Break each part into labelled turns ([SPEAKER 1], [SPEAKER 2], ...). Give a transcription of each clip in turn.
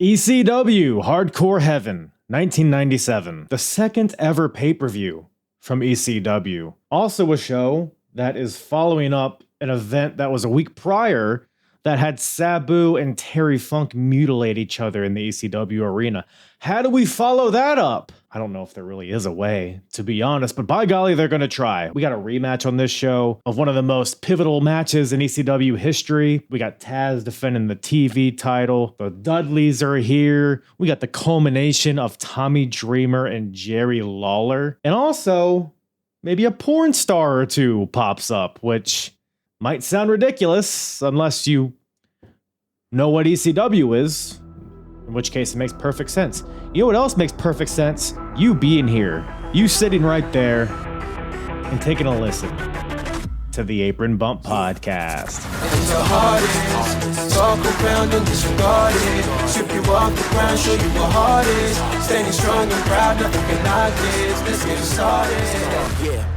[SPEAKER 1] ECW Hardcore Heaven, 1997. The second ever pay-per-view from ECW. Also a show that is following up an event that was a week prior that had Sabu and Terry Funk mutilate each other in the ECW arena. How do we follow that up? I don't know if there really is a way, to be honest, but by golly, they're going to try. We got a rematch on this show of one of the most pivotal matches in ECW history. We got Taz defending the TV title. The Dudleys are here. We got the culmination of Tommy Dreamer and Jerry Lawler. And also, maybe a porn star or two pops up, which might sound ridiculous unless you know what ECW is, in which case it makes perfect sense. You know what else makes perfect sense? You being here, you sitting right there and taking a listen to the Apron Bump podcast.
[SPEAKER 2] And the hardest, talk around and disregard it. Strip you off the ground, show you what heart is. Standing strong and proud, nothing can knock this. Let's get started. Yeah.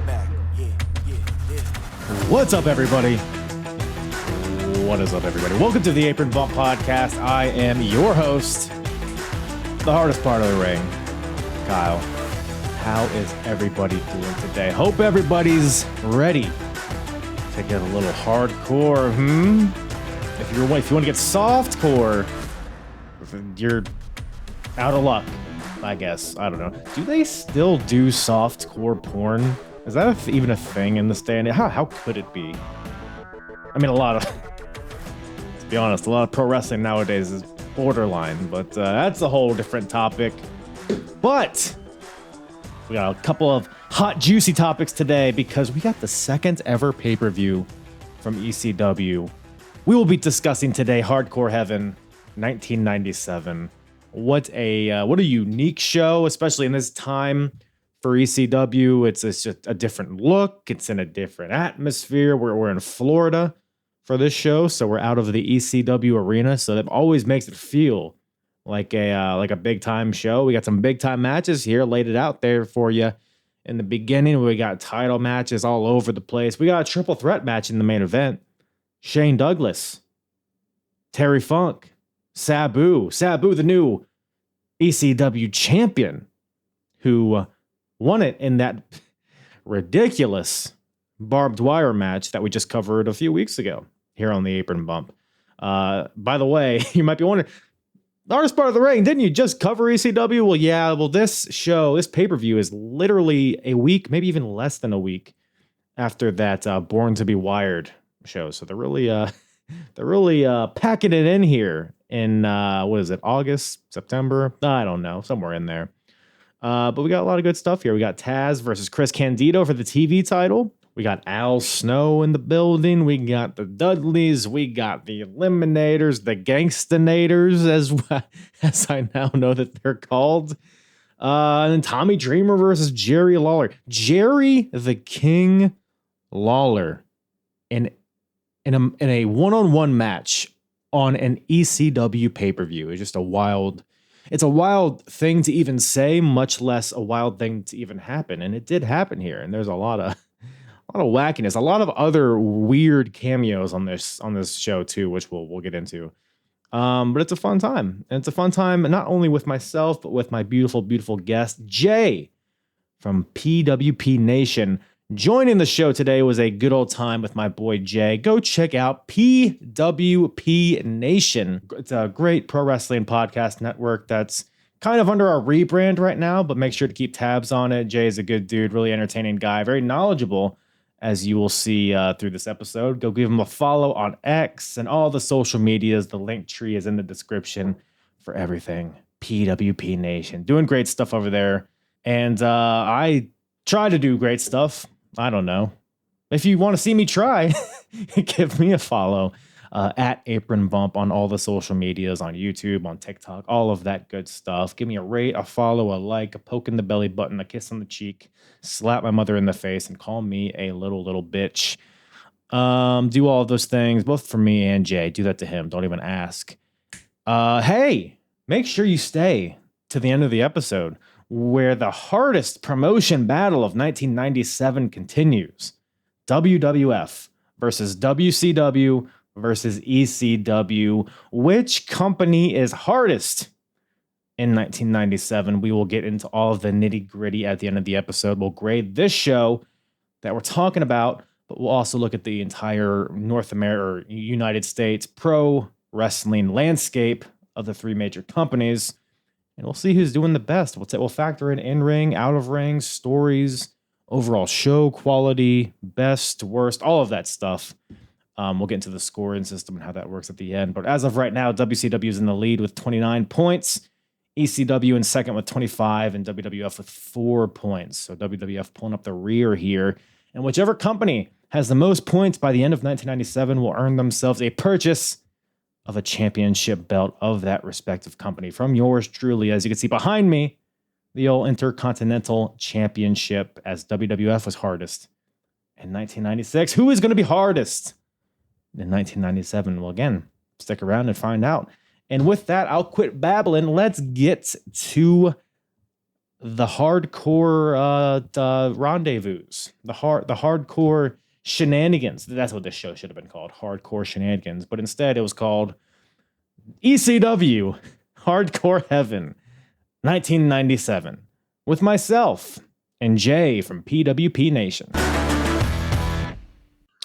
[SPEAKER 1] What's up, everybody? What is up, everybody? Welcome to the Apron Bump podcast. I am your host, the hardest part of the ring, Kyle. How is everybody doing today? Hope everybody's ready to get a little hardcore. If you want to get softcore, you're out of luck, I guess. I don't know. Do they still do softcore porn? Is that even a thing in this day and age? How could it be? I mean, to be honest, a lot of pro wrestling nowadays is borderline, but that's a whole different topic. But we got a couple of hot, juicy topics today because we got the second ever pay-per-view from ECW. We will be discussing today Hardcore Heaven 1997. What a unique show, especially in this time. For ECW, it's just a different look. It's in a different atmosphere. We're in Florida for this show, so we're out of the ECW arena. So that always makes it feel like a big time show. We got some big time matches here, laid it out there for you in the beginning. We got title matches all over the place. We got a triple threat match in the main event. Shane Douglas, Terry Funk, Sabu, the new ECW champion, who won it in that ridiculous barbed wire match that we just covered a few weeks ago here on the Apron Bump. By the way, you might be wondering, the hardest part of the ring, didn't you just cover ECW? Well, yeah. Well, this pay-per-view is literally a week, maybe even less than a week after that Born to be Wired show. So they're really packing it in here in what is it, August, September? I don't know, somewhere in there. But we got a lot of good stuff here. We got Taz versus Chris Candido for the TV title. We got Al Snow in the building. We got the Dudleys. We got the Eliminators, the Gangstonators, as I now know that they're called. And then Tommy Dreamer versus Jerry Lawler. Jerry the King Lawler in a one-on-one match on an ECW pay-per-view. It's just It's a wild thing to even say, much less a wild thing to even happen. And it did happen here. And there's a lot of wackiness, a lot of other weird cameos on this show too, which we'll get into. But it's a fun time. And it's a fun time not only with myself, but with my beautiful, beautiful guest, Jay from PWP Nation. Joining the show today was a good old time with my boy Jay. Go check out PWP Nation. It's a great pro wrestling podcast network that's kind of under our rebrand right now, but make sure to keep tabs on it. Jay is a good dude, really entertaining guy, very knowledgeable, as you will see through this episode. Go give him a follow on X and all the social medias. The link tree is in the description for everything. PWP Nation. Doing great stuff over there. And I try to do great stuff. I don't know. If you want to see me try, give me a follow at Apron Bump on all the social medias, on YouTube, on TikTok, all of that good stuff. Give me a rate, a follow, a like, a poke in the belly button, a kiss on the cheek, slap my mother in the face, and call me a little bitch. Do all of those things, both for me and Jay. Do that to him. Don't even ask. Hey, make sure you stay to the end of the episode, where the hardest promotion battle of 1997 continues. WWF versus WCW versus ECW. Which company is hardest in 1997? We will get into all of the nitty-gritty at the end of the episode. We'll grade this show that we're talking about, but we'll also look at the entire North America or United States pro wrestling landscape of the three major companies, and we'll see who's doing the best. We'll factor in ring, out of ring, stories, overall show quality, best, worst, all of that stuff. We'll get into the scoring system and how that works at the end. But as of right now, WCW is in the lead with 29 points, ECW in second with 25, and WWF with 4 points. So WWF pulling up the rear here. And whichever company has the most points by the end of 1997 will earn themselves a purchase of a championship belt of that respective company from yours truly. As you can see behind me, the old Intercontinental Championship, as WWF was hardest in 1996. Who is going to be hardest in 1997? Well, again, stick around and find out. And with that, I'll quit babbling. Let's get to the hardcore rendezvous, the hardcore shenanigans. That's what this show should have been called, Hardcore Shenanigans. But instead, it was called ECW, Hardcore Heaven, 1997, with myself and Jay from PWP Nation.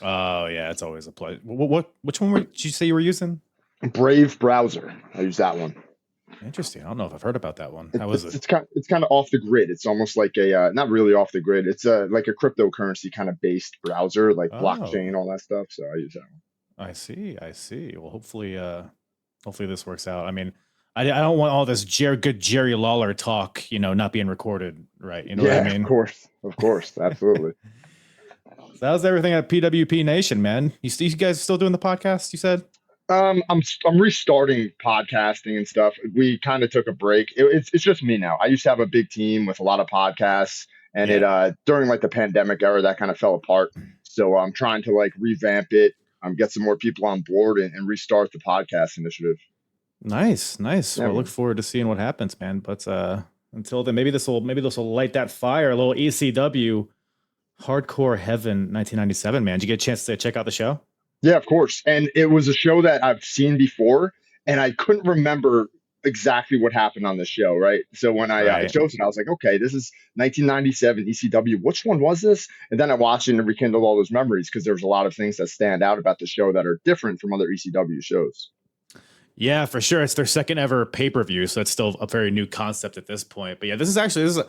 [SPEAKER 1] Oh, yeah, it's always a pleasure. Which one did you say you were using?
[SPEAKER 3] Brave Browser. I use that one.
[SPEAKER 1] Interesting. I don't know if I've heard about that one. How is it?
[SPEAKER 3] It's kind of off the grid. It's almost like a not really off the grid. It's like a cryptocurrency kind of based browser, like blockchain, all that stuff. So I use that one.
[SPEAKER 1] I see. Well, hopefully this works out. I mean, I don't want all this good Jerry Lawler talk, not being recorded, right? You know what I mean?
[SPEAKER 3] Of course, absolutely.
[SPEAKER 1] So how's everything at PWP Nation, man? You guys still doing the podcast? You said.
[SPEAKER 3] I'm restarting podcasting and stuff. We kind of took a break. It's just me now. I used to have a big team with a lot of podcasts, and it during like the pandemic era that kind of fell apart. So I'm trying to like revamp it, get some more people on board, and restart the podcast initiative.
[SPEAKER 1] Nice. Yeah, well, I look forward to seeing what happens, man. But until then, maybe this will light that fire. A little ECW Hardcore Heaven 1997, man. Did you get a chance to check out the show?
[SPEAKER 3] Yeah, of course. And it was a show that I've seen before, and I couldn't remember exactly what happened on the show, right? So when I chose it, I was like, okay, this is 1997 ECW. Which one was this? And then I watched it and rekindled all those memories because there's a lot of things that stand out about the show that are different from other ECW shows.
[SPEAKER 1] Yeah, for sure. It's their second ever pay-per-view, so it's still a very new concept at this point. But yeah, this is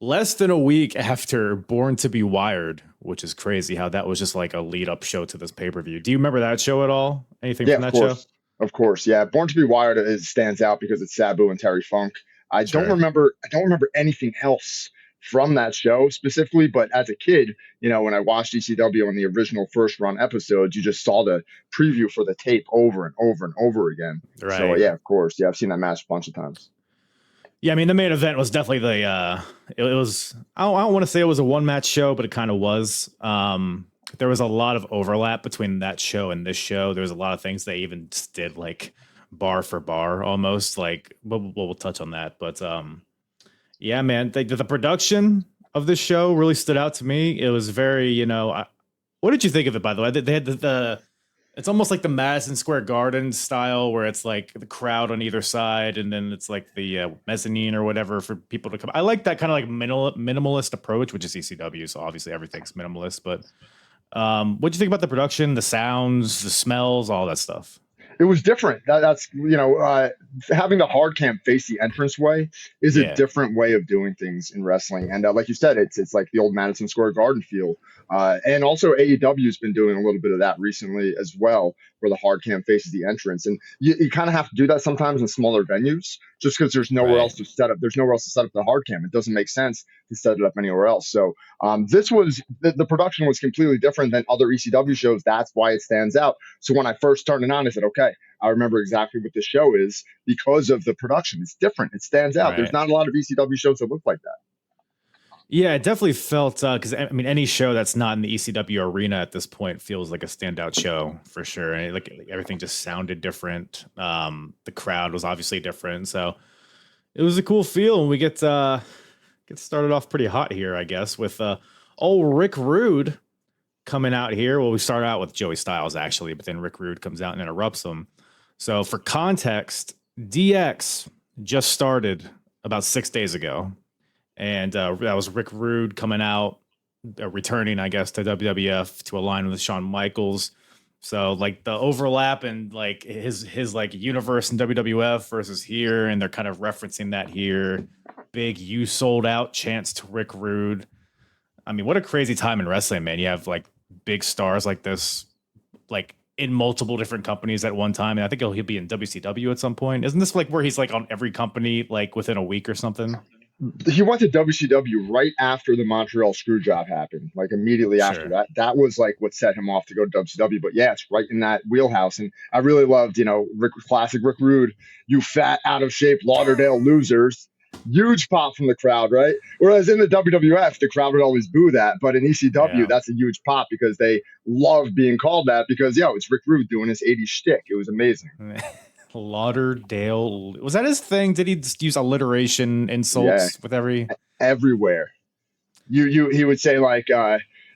[SPEAKER 1] less than a week after Born to be Wired, which is crazy how that was just like a lead-up show to this pay-per-view. Do you remember that show at all? Anything from that show?
[SPEAKER 3] Of course, yeah. Born to be Wired stands out because it's Sabu and Terry Funk. I don't remember anything else from that show specifically, but as a kid, when I watched ECW on the original first run episodes, you just saw the preview for the tape over and over and over again. Right. So yeah, of course. Yeah, I've seen that match a bunch of times.
[SPEAKER 1] Yeah, I mean, the main event was definitely it was, I don't want to say it was a one-match show, but it kind of was. There was a lot of overlap between that show and this show. There was a lot of things they even just did like bar for bar almost, like we'll touch on that. But yeah, man, the production of this show really stood out to me. It was very, what did you think of it, by the way? They had the it's almost like the Madison Square Garden style where it's like the crowd on either side and then it's like the mezzanine or whatever for people to come. I like that kind of like minimalist approach, which is ECW. So obviously everything's minimalist, but what do you think about the production, the sounds, the smells, all that stuff?
[SPEAKER 3] It was different. That's having the hard cam face the entranceway is a different way of doing things in wrestling. And like you said, it's like the old Madison Square Garden feel. And also AEW has been doing a little bit of that recently as well, where the hard cam faces the entrance. And you kind of have to do that sometimes in smaller venues, just because there's nowhere else to set up. There's nowhere else to set up the hard cam. It doesn't make sense to set it up anywhere else. So this was the production was completely different than other ECW shows. That's why it stands out. So when I first turned it on, I said, okay, I remember exactly what this show is because of the production. It's different. It stands out. Right. There's not a lot of ECW shows that look like that.
[SPEAKER 1] Yeah, it definitely felt because I mean, any show that's not in the ECW arena at this point feels like a standout show for sure. And like everything just sounded different. The crowd was obviously different, so it was a cool feel. And we get started off pretty hot here, I guess, with old Rick Rude coming out here. Well, we start out with Joey Styles actually, but then Rick Rude comes out and interrupts him. So for context, DX just started about 6 days ago, and that was Rick Rude coming out, returning, I guess, to WWF to align with Shawn Michaels. So like the overlap and like his like universe in WWF versus here, and they're kind of referencing that here. Big "you sold out" chants to Rick Rude. I mean, what a crazy time in wrestling, man. You have like big stars like this, like in multiple different companies at one time. And I think he'll be in WCW at some point. Isn't this like where he's like on every company like within a week or something?
[SPEAKER 3] He went to WCW right after the Montreal screw job happened, like immediately after that. That was like what set him off to go to WCW. But yeah, it's right in that wheelhouse. And I really loved, classic Rick Rude, "you fat, out of shape Lauderdale losers." Huge pop from the crowd, right? Whereas in the WWF, the crowd would always boo that. But in ECW, that's a huge pop because they love being called that because, it's Rick Rude doing his 80s shtick. It was amazing.
[SPEAKER 1] Lauderdale. Was that his thing? Did he just use alliteration insults with
[SPEAKER 3] everywhere? He would say like,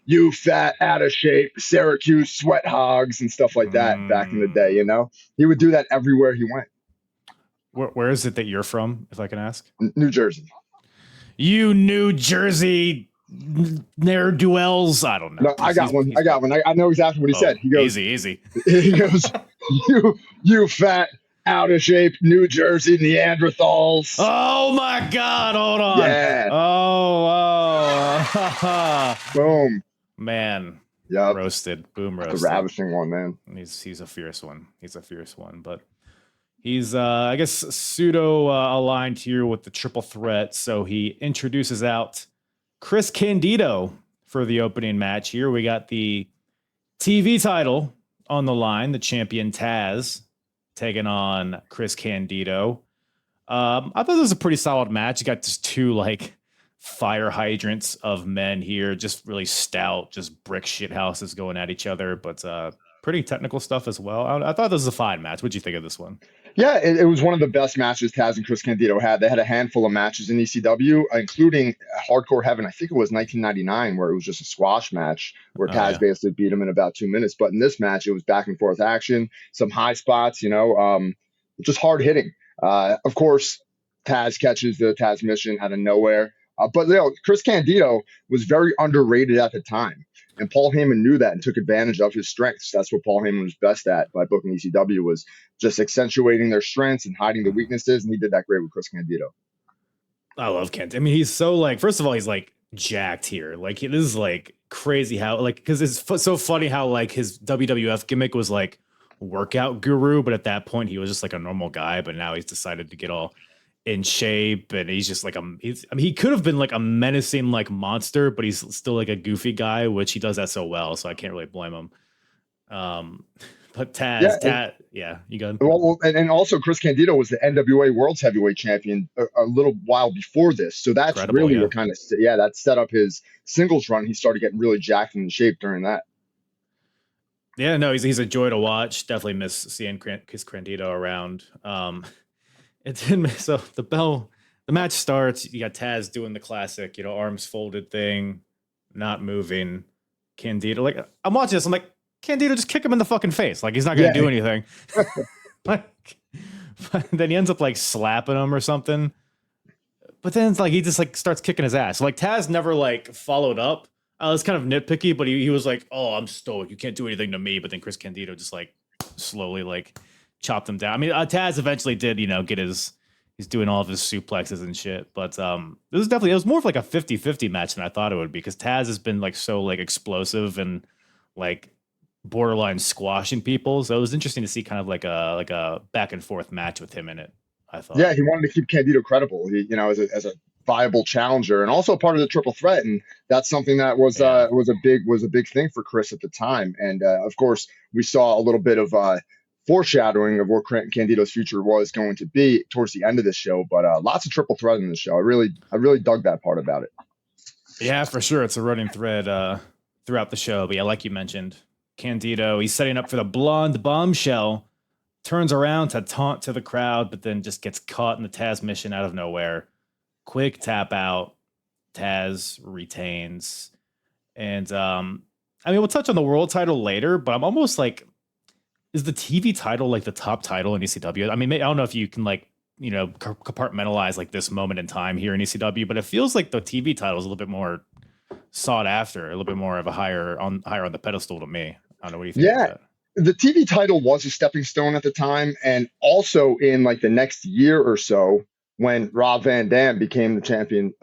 [SPEAKER 3] "you fat, out of shape Syracuse sweat hogs" and stuff like that back in the day, He would do that everywhere he went.
[SPEAKER 1] Where is it that you're from, if I can ask?
[SPEAKER 3] New Jersey.
[SPEAKER 1] You New Jersey ne'er-do-wells. I don't know.
[SPEAKER 3] No, I got one. I know exactly what he said. He goes,
[SPEAKER 1] easy.
[SPEAKER 3] He goes, you fat, out of shape New Jersey Neanderthals.
[SPEAKER 1] Oh my God! Hold on.
[SPEAKER 3] Yeah.
[SPEAKER 1] Oh.
[SPEAKER 3] Boom.
[SPEAKER 1] Man.
[SPEAKER 3] Yep.
[SPEAKER 1] Roasted. Boom roasted.
[SPEAKER 3] The ravishing one, man.
[SPEAKER 1] He's a fierce one. But he's, I guess, pseudo aligned here with the triple threat. So he introduces out Chris Candido for the opening match here. We got the TV title on the line, the champion Taz taking on Chris Candido. I thought this was a pretty solid match. You got just two like fire hydrants of men here, just really stout, just brick shit houses going at each other, but pretty technical stuff as well. I thought this was a fine match. What'd you think of this one?
[SPEAKER 3] Yeah, it was one of the best matches Taz and Chris Candido had. They had a handful of matches in ECW, including Hardcore Heaven. I think it was 1999, where it was just a squash match where Taz basically beat him in about 2 minutes. But in this match, it was back and forth action, some high spots, just hard hitting. Of course, Taz catches the Taz mission out of nowhere. But Chris Candido was very underrated at the time. And Paul Heyman knew that and took advantage of his strengths. That's what Paul Heyman was best at by booking ECW, was just accentuating their strengths and hiding the weaknesses. And he did that great with Chris Candido.
[SPEAKER 1] I love Kent. I mean, he's so like, first of all, he's like jacked here. Like this is like crazy how like, because it's so funny how like his WWF gimmick was like workout guru. But at that point, he was just like a normal guy. But now he's decided to get all in shape, and he's just like he could have been like a menacing like monster, but he's still like a goofy guy, which he does that so well, so I can't really blame him. But Taz, you got
[SPEAKER 3] well, and also Chris Candido was the NWA World's Heavyweight Champion a little while before this, so that's really what kind of that set up his singles run. He started getting really jacked and in shape during that.
[SPEAKER 1] Yeah, no, he's a joy to watch. Definitely miss seeing Chris Candido around. So the match starts. You got Taz doing the classic, arms folded thing, not moving. Candido, like I'm watching this, I'm like, Candido, just kick him in the fucking face. Like he's not gonna do anything. Like, but then he ends up like slapping him or something. But then it's like he just like starts kicking his ass. Like Taz never like followed up. It's kind of nitpicky, but he was like, "Oh, I'm stoic. You can't do anything to me." But then Chris Candido just like slowly like chopped him down. I mean, Taz eventually did, get he's doing all of his suplexes and shit. But it was more of like a 50-50 match than I thought it would be, because Taz has been like so like explosive and like borderline squashing people. So it was interesting to see kind of like a back and forth match with him in it, I thought.
[SPEAKER 3] Yeah, he wanted to keep Candido credible, as a viable challenger and also part of the triple threat. And that's something that was a big thing for Chris at the time. And of course, we saw a little bit of foreshadowing of where Candido's future was going to be towards the end of the show, but lots of triple threat in the show. I really dug that part about it.
[SPEAKER 1] Yeah, for sure. It's a running thread throughout the show. But yeah, like you mentioned, Candido, he's setting up for the blonde bombshell, turns around to taunt to the crowd, but then just gets caught in the Taz mission out of nowhere. Quick tap out. Taz retains. And I mean, we'll touch on the world title later, but I'm almost like, is the TV title like the top title in ECW? I mean, I don't know if you can like, compartmentalize like this moment in time here in ECW, but it feels like the TV title is a little bit more sought after, a little bit more of a higher on the pedestal to me. I don't know, what do you think about
[SPEAKER 3] Yeah,
[SPEAKER 1] that?
[SPEAKER 3] the TV title was a stepping stone at the time, and also in like the next year or so, when Rob Van Dam became the champion.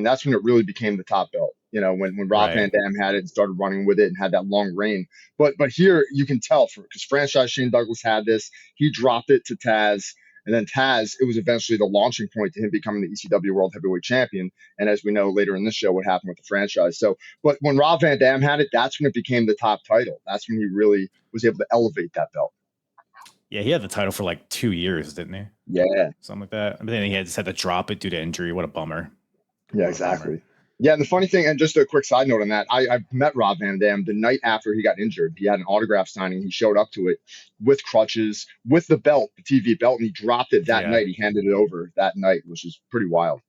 [SPEAKER 3] That's when it really became the top belt. When Rob
[SPEAKER 1] Right.
[SPEAKER 3] Van Dam had it and started running with it and had that long reign. But here you can tell because franchise Shane Douglas had this, he dropped it to Taz, and then Taz, it was eventually the launching point to him becoming the ECW World Heavyweight Champion. And as we know later in this show, what happened with the franchise. So but when Rob Van Dam had it, that's when it became the top title. That's when he really was able to elevate that belt.
[SPEAKER 1] Yeah, he had the title for like 2 years, didn't he?
[SPEAKER 3] Yeah.
[SPEAKER 1] Something like that. But then he just had to drop it due to injury. What a bummer.
[SPEAKER 3] Yeah, exactly. Yeah, and the funny thing, and just a quick side note on that, I met Rob Van Dam the night after he got injured. He had an autograph signing. He showed up to it with crutches, with the belt, the TV belt, and he dropped it that night. He handed it over that night, which is pretty wild.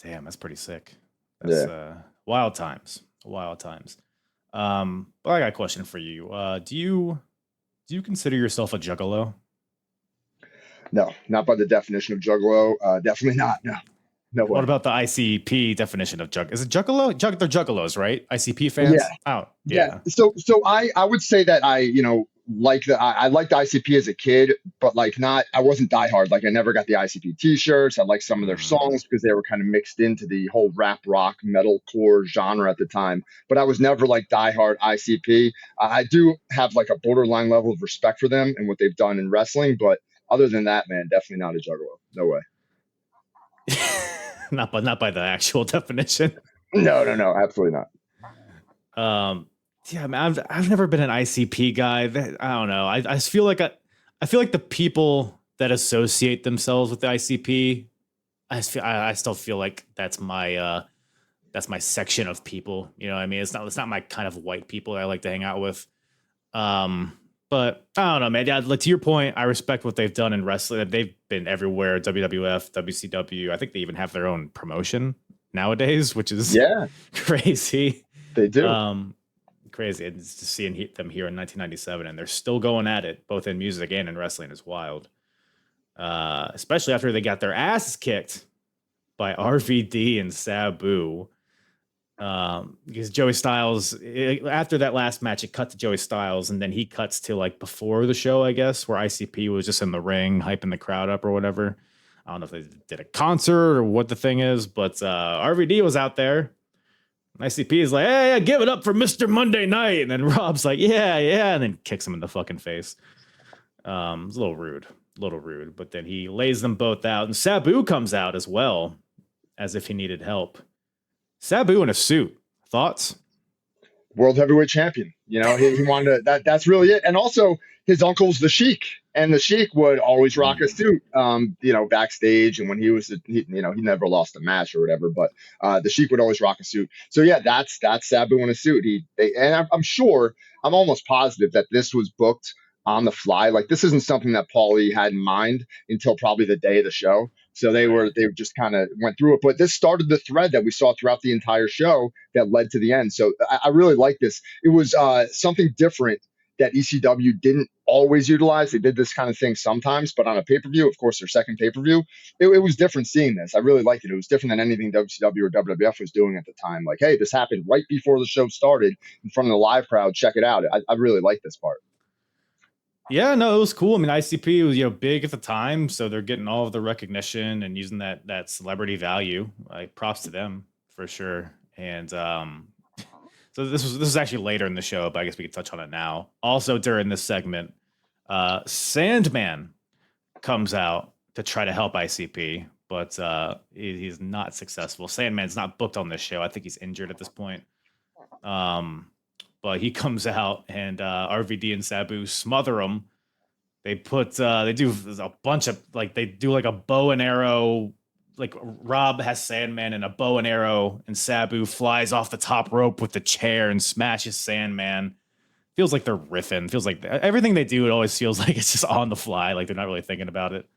[SPEAKER 1] Damn, that's pretty sick. That's wild times. Wild times. But I got a question for you. Do you consider yourself a juggalo?
[SPEAKER 3] No, not by the definition of juggalo. Definitely not. No way.
[SPEAKER 1] What about the ICP definition of jug? Is it juggalo? They're juggalos, right? ICP fans?
[SPEAKER 3] Yeah.
[SPEAKER 1] Oh,
[SPEAKER 3] yeah. So I would say that I liked the ICP as a kid, but like I wasn't diehard. Like I never got the ICP T-shirts. I liked some of their songs because they were kind of mixed into the whole rap, rock, metalcore genre at the time. But I was never like diehard ICP. I do have like a borderline level of respect for them and what they've done in wrestling, but other than that, man, definitely not a juggalo. No way.
[SPEAKER 1] not by the actual definition.
[SPEAKER 3] No, absolutely
[SPEAKER 1] not. Yeah, man, I've never been an ICP guy. I don't know. I just feel like I feel like the people that associate themselves with the ICP, I still feel like that's my section of people. You know what I mean? It's not my kind of white people that I like to hang out with. But I don't know, man. Yeah, like to your point, I respect what they've done in wrestling. They've been everywhere, WWF, WCW. I think they even have their own promotion nowadays, which is crazy.
[SPEAKER 3] They do.
[SPEAKER 1] Crazy. And just seeing them here in 1997, and they're still going at it, both in music and in wrestling, is wild. Especially after they got their asses kicked by RVD and Sabu. Because Joey Styles, after that last match, it cut to Joey Styles, and then he cuts to like before the show, I guess, where ICP was just in the ring hyping the crowd up or whatever. I don't know if they did a concert or what the thing is, but RVD was out there. ICP is like, hey, give it up for Mr. Monday Night. And then Rob's like, yeah, and then kicks him in the fucking face. It's a little rude, but then he lays them both out, and Sabu comes out as well, as if he needed help. Sabu in a suit. Thoughts?
[SPEAKER 3] World Heavyweight Champion. He wanted to. That's really it. And also, his uncle's the Sheik, and the Sheik would always rock a suit. Backstage, and when he was, he never lost a match or whatever. But the Sheik would always rock a suit. So yeah, that's Sabu in a suit. I'm sure, I'm almost positive that this was booked on the fly. Like this isn't something that Paulie had in mind until probably the day of the show. So they just kind of went through it. But this started the thread that we saw throughout the entire show that led to the end. So I really like this. It was something different that ECW didn't always utilize. They did this kind of thing sometimes, but on a pay-per-view, of course, their second pay-per-view, it was different seeing this. I really liked it. It was different than anything WCW or WWF was doing at the time. Like, hey, this happened right before the show started in front of the live crowd. Check it out. I really like this part.
[SPEAKER 1] Yeah, no, it was cool. I mean, ICP was big at the time, so they're getting all of the recognition and using that celebrity value. Like, props to them for sure. And so this is actually later in the show, but I guess we can touch on it now. Also during this segment, Sandman comes out to try to help ICP, but he's not successful. Sandman's not booked on this show. I think he's injured at this point. But he comes out, and RVD and Sabu smother him. They do a bunch of they do like a bow and arrow. Like Rob has Sandman and a bow and arrow, and Sabu flies off the top rope with the chair and smashes Sandman. Feels like they're riffing. Feels like everything they do, it always feels like it's just on the fly. Like they're not really thinking about it.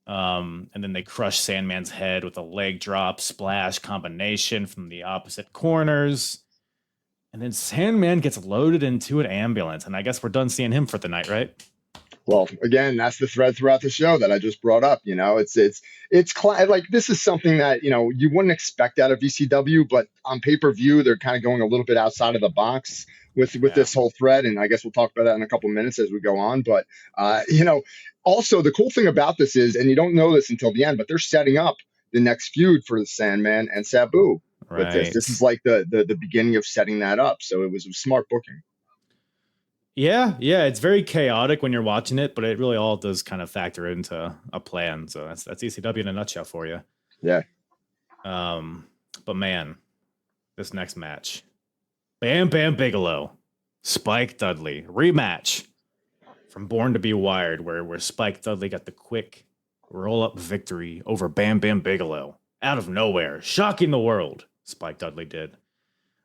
[SPEAKER 1] And then they crush Sandman's head with a leg drop splash combination from the opposite corners. And then Sandman gets loaded into an ambulance. And I guess we're done seeing him for the night, right?
[SPEAKER 3] Well, again, that's the thread throughout the show that I just brought up. Like this is something that you wouldn't expect out of ECW, but on pay-per-view they're kind of going a little bit outside of the box with this whole thread, and I guess we'll talk about that in a couple minutes as we go on. But also the cool thing about this is, and you don't know this until the end, but they're setting up the next feud for the Sandman and Sabu.
[SPEAKER 1] Right.
[SPEAKER 3] With this is like the beginning of setting that up. So it was a smart booking.
[SPEAKER 1] Yeah, it's very chaotic when you're watching it, but it really all does kind of factor into a plan. So that's ECW in a nutshell for you.
[SPEAKER 3] Yeah.
[SPEAKER 1] But man, this next match, Bam Bam Bigelow, Spike Dudley, rematch from Born to Be Wired, where Spike Dudley got the quick roll-up victory over Bam Bam Bigelow out of nowhere, shocking the world. Spike Dudley did.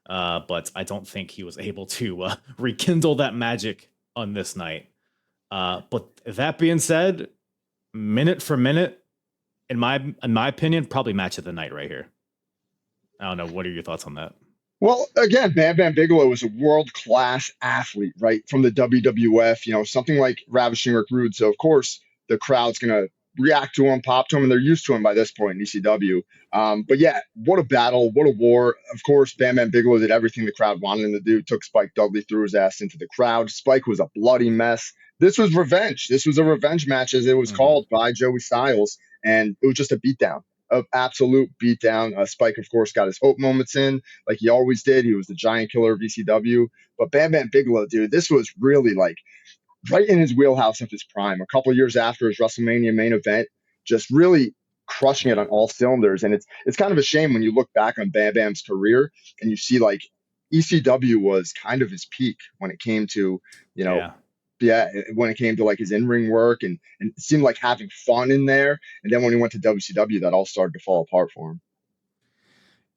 [SPEAKER 1] But I don't think he was able to rekindle that magic on this night. But that being said, minute for minute, in my opinion, probably match of the night right here. I don't know. What are your thoughts on that?
[SPEAKER 3] Well, again, Bam Bam Bigelow is a world-class athlete, right? From the WWF, something like Ravishing Rick Rude. So, of course, the crowd's going to react to him, pop to him, and they're used to him by this point in ECW. But yeah, what a battle, what a war. Of course, Bam Bam Bigelow did everything the crowd wanted him to do, took Spike Dudley, threw his ass into the crowd. Spike was a bloody mess. This was revenge. This was a revenge match, as it was called by Joey Styles, and it was just a beatdown. Of absolute beatdown. Spike, of course, got his hope moments in, like he always did. He was the giant killer of ECW. But Bam Bam Bigelow, dude, this was really like right in his wheelhouse of his prime. A couple of years after his WrestleMania main event, just really crushing it on all cylinders. And it's kind of a shame when you look back on Bam Bam's career and you see like ECW was kind of his peak when it came to, when it came to like his in-ring work and it seemed like having fun in there. And then when he went to WCW, that all started to fall apart for him.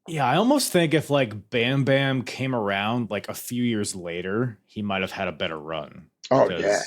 [SPEAKER 1] Yeah, I almost think if like Bam Bam came around like a few years later, he might have had a better run.
[SPEAKER 3] Oh, yeah.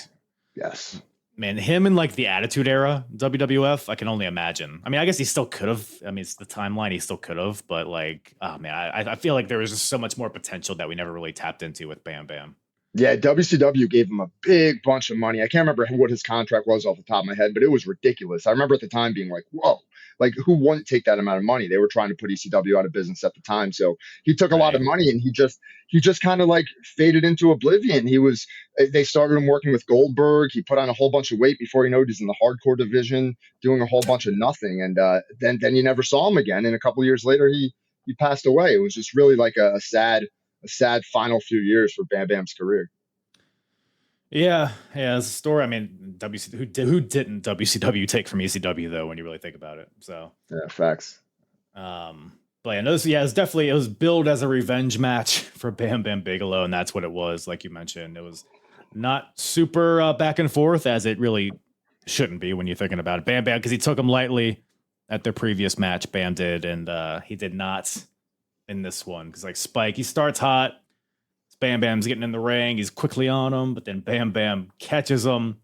[SPEAKER 3] Yes.
[SPEAKER 1] Man, him in like the Attitude Era, WWF, I can only imagine. I mean, I guess he still could have. I mean, it's the timeline, he still could have. But like, oh man, I feel like there was just so much more potential that we never really tapped into with Bam Bam.
[SPEAKER 3] Yeah, WCW gave him a big bunch of money. I can't remember what his contract was off the top of my head, but it was ridiculous. I remember at the time being like, whoa, like who wouldn't take that amount of money? They were trying to put ECW out of business at the time. So he took a lot of money and he just kind of like faded into oblivion. They started him working with Goldberg. He put on a whole bunch of weight before you know it. He's in the hardcore division doing a whole bunch of nothing. And then you never saw him again. And a couple of years later, he passed away. It was just really like a sad final few years for Bam Bam's career.
[SPEAKER 1] Yeah, it's a story. I mean, who didn't WCW take from ECW though? When you really think about it, so
[SPEAKER 3] yeah, facts.
[SPEAKER 1] But yeah, no, it was billed as a revenge match for Bam Bam Bigelow, and that's what it was. Like you mentioned, it was not super back and forth as it really shouldn't be when you're thinking about it. Bam Bam, because he took him lightly at their previous match, Bam did, and he did not in this one because like Spike, he starts hot. Bam Bam's getting in the ring. He's quickly on him, but then Bam Bam catches him.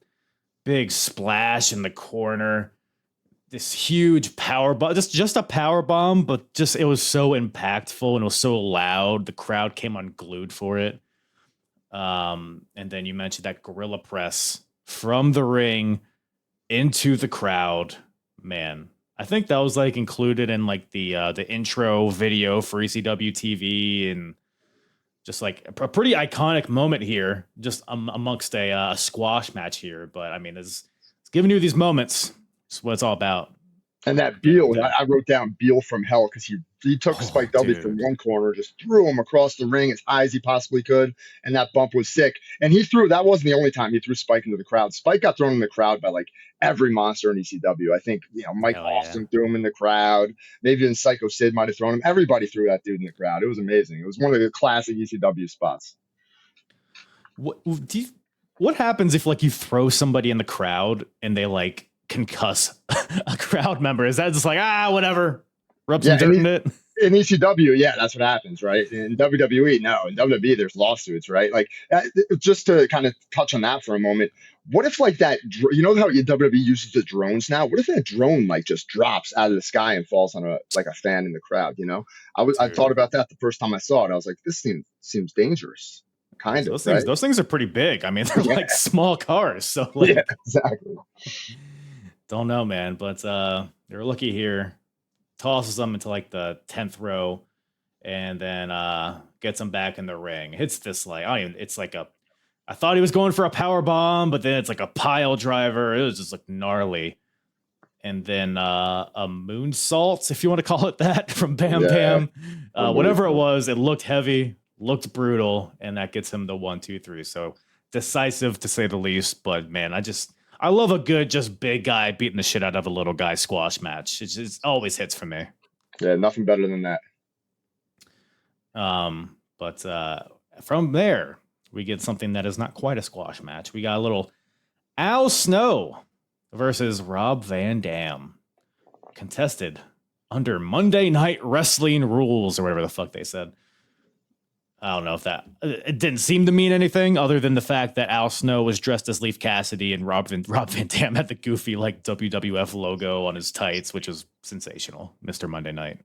[SPEAKER 1] Big splash in the corner. This huge power bomb, just a power bomb, but it was so impactful and it was so loud. The crowd came unglued for it. And then you mentioned that gorilla press from the ring into the crowd. Man, I think that was like included in like the intro video for ECW TV and. Just like a pretty iconic moment here, just amongst a squash match here. But I mean, it's giving you these moments. It's what it's all about.
[SPEAKER 3] And that Beal, I wrote down Beal from hell because he took Spike Dudley from one corner, just threw him across the ring as high as he possibly could, and that bump was sick. And that wasn't the only time he threw Spike into the crowd. Spike got thrown in the crowd by like every monster in ECW. I think Mike Austin threw him in the crowd. Maybe even Psycho Sid might have thrown him. Everybody threw that dude in the crowd. It was amazing. It was one of the classic ECW spots.
[SPEAKER 1] What happens if like you throw somebody in the crowd and they like concuss a crowd member? Is that just like whatever? Rub some dirt in it?
[SPEAKER 3] in ECW, yeah, that's what happens, right? In WWE, no. In WWE, there's lawsuits, right? Like, just to kind of touch on that for a moment, what if like that? You know how WWE uses the drones now? What if that drone like just drops out of the sky and falls on a fan in the crowd? You know, I thought
[SPEAKER 1] Dude.
[SPEAKER 3] about that the first time I saw it. I was like, this seems dangerous, kind of, right?
[SPEAKER 1] Those things are pretty big. I mean, they're
[SPEAKER 3] Yeah,
[SPEAKER 1] like small cars. So
[SPEAKER 3] yeah,
[SPEAKER 1] like,
[SPEAKER 3] exactly.
[SPEAKER 1] don't know, man. But they're lucky here. Tosses them into like the 10th row, and then gets him back in the ring. Hits this like it's like I thought he was going for a power bomb, but then it's like a pile driver. It was just like gnarly. And then a moonsault, if you want to call it that, from Bam
[SPEAKER 3] Yeah,
[SPEAKER 1] Bam. Whatever it was, it looked heavy, looked brutal, and that gets him the 1, 2, 3. So decisive to say the least. But man, I love a good, just big guy beating the shit out of a little guy squash match. It always hits for me.
[SPEAKER 3] yeah, nothing better than that.
[SPEAKER 1] But from there, we get something that is not quite a squash match. We got a little Al Snow versus Rob Van Dam, contested under Monday Night Wrestling rules, or whatever the fuck they said. I don't know if it didn't seem to mean anything other than the fact that Al Snow was dressed as Leif Cassidy and Rob Van Dam had the goofy like WWF logo on his tights, which was sensational. Mr. Monday Night.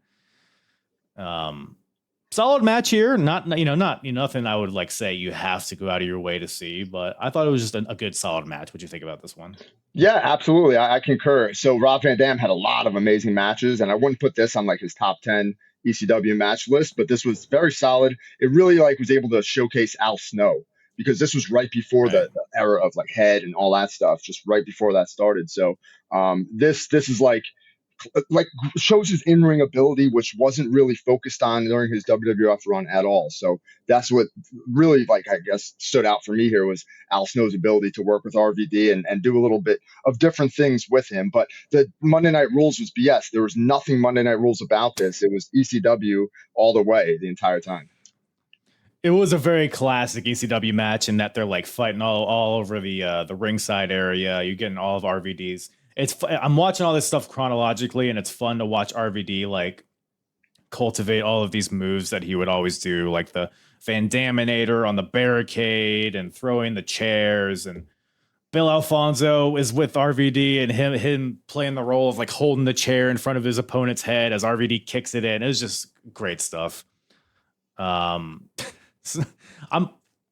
[SPEAKER 1] Solid match here. Not nothing I would like say you have to go out of your way to see, but I thought it was just a good solid match. What'd you think about this one?
[SPEAKER 3] Yeah, absolutely. I concur. So Rob Van Dam had a lot of amazing matches, and I wouldn't put this on like his top 10 ECW match list, but this was very solid. It really like was able to showcase Al Snow because this was right before
[SPEAKER 1] Right.
[SPEAKER 3] the era of like Head and all that stuff, just right before that started. So this is like shows his in-ring ability, which wasn't really focused on during his WWF run at all. So that's what really, like, I guess stood out for me here was Al Snow's ability to work with RVD and do a little bit of different things with him. But the Monday Night Rules was BS. There was nothing Monday Night Rules about this. It was ECW all the way the entire time.
[SPEAKER 1] It was a very classic ECW match in that they're like fighting all over the ringside area. You're getting all of RVD's. I'm watching all this stuff chronologically, and it's fun to watch RVD like cultivate all of these moves that he would always do, like the Van Daminator on the barricade and throwing the chairs. And Bill Alfonso is with RVD and him playing the role of like holding the chair in front of his opponent's head as RVD kicks it in. It was just great stuff. I'm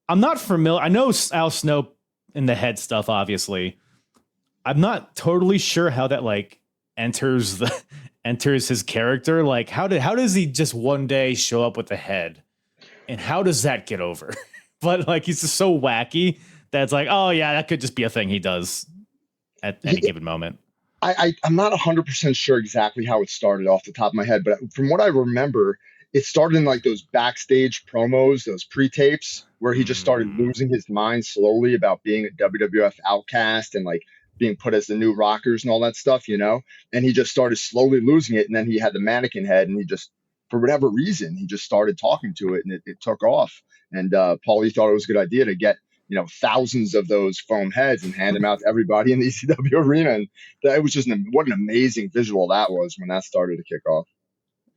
[SPEAKER 1] not familiar. I know Al Snow in the head stuff, obviously. I'm not totally sure how that like enters his character. Like how does he just one day show up with the head, and how does that get over? But like he's just so wacky that it's like, oh yeah, that could just be a thing he does at any given moment.
[SPEAKER 3] I'm not 100% sure exactly how it started off the top of my head, but from what I remember, it started in like those backstage promos, those pre-tapes, where he just started losing his mind slowly about being a WWF outcast and like being put as the new Rockers and all that stuff, you know? And he just started slowly losing it. And then he had the mannequin head, and he just, for whatever reason, he just started talking to it, and it took off. And Paulie thought it was a good idea to get, thousands of those foam heads and hand them out to everybody in the ECW arena. And that was just what an amazing visual that was when that started to kick off.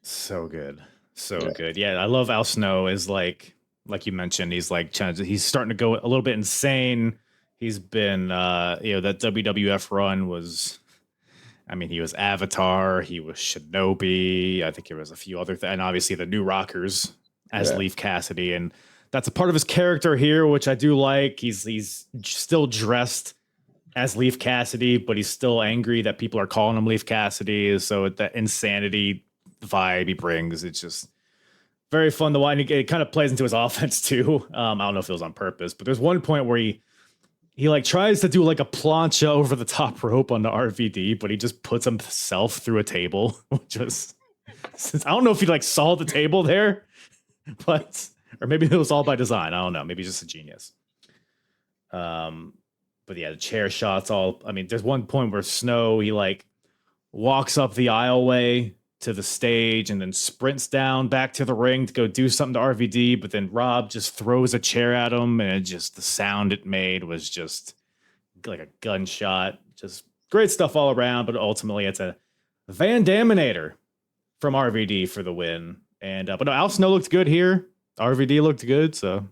[SPEAKER 1] So good. So good. Yeah, I love Al Snow is like you mentioned, he's like he's starting to go a little bit insane. He's been that WWF run was, I mean, he was Avatar, he was Shinobi, I think there was a few other things, and obviously the New Rockers as Leif Cassidy, and that's a part of his character here, which I do like. He's still dressed as Leif Cassidy, but he's still angry that people are calling him Leif Cassidy. So that insanity vibe he brings, it's just very fun to watch. It kind of plays into his offense too. I don't know if it was on purpose, but there's one point where he like tries to do like a plancha over the top rope on the RVD, but he just puts himself through a table, which was, I don't know if he like saw the table there, but, or maybe it was all by design. I don't know. Maybe he's just a genius. But yeah, the chair shots there's one point where Snow, he like walks up the aisleway to the stage and then sprints down back to the ring to go do something to RVD, but then Rob just throws a chair at him, and the sound it made was just like a gunshot. Just great stuff all around, but ultimately it's a Van Daminator from RVD for the win. And but no, Al Snow looked good here. RVD looked good, so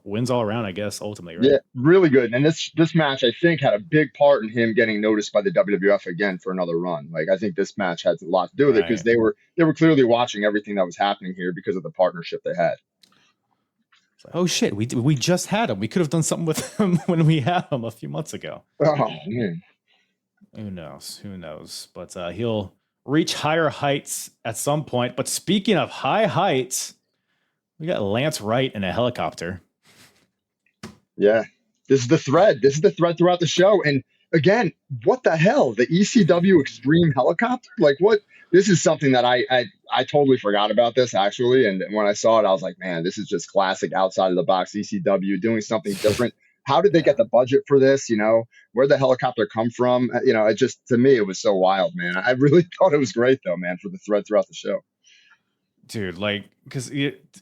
[SPEAKER 1] wins all around, I guess, ultimately, right?
[SPEAKER 3] Yeah, really good. And this match, I think, had a big part in him getting noticed by the WWF again for another run. Like, I think this match had a lot to do with it because
[SPEAKER 1] Right.
[SPEAKER 3] they were clearly watching everything that was happening here because of the partnership they had.
[SPEAKER 1] It's like, oh shit, we just had him. We could have done something with him when we had him a few months ago.
[SPEAKER 3] Oh man.
[SPEAKER 1] Who knows? Who knows? But he'll reach higher heights at some point. But speaking of high heights, we got Lance Wright in a helicopter.
[SPEAKER 3] Yeah. This is the thread. This is the thread throughout the show. And again, what the hell? The ECW Extreme Helicopter? Like what? This is something that I totally forgot about this actually. And when I saw it, I was like, man, this is just classic outside of the box ECW doing something different. How did they get the budget for this? You know, where'd the helicopter come from? You know, it just, to me, it was so wild, man. I really thought it was great though, man, for the thread throughout the show.
[SPEAKER 1] Dude, like, because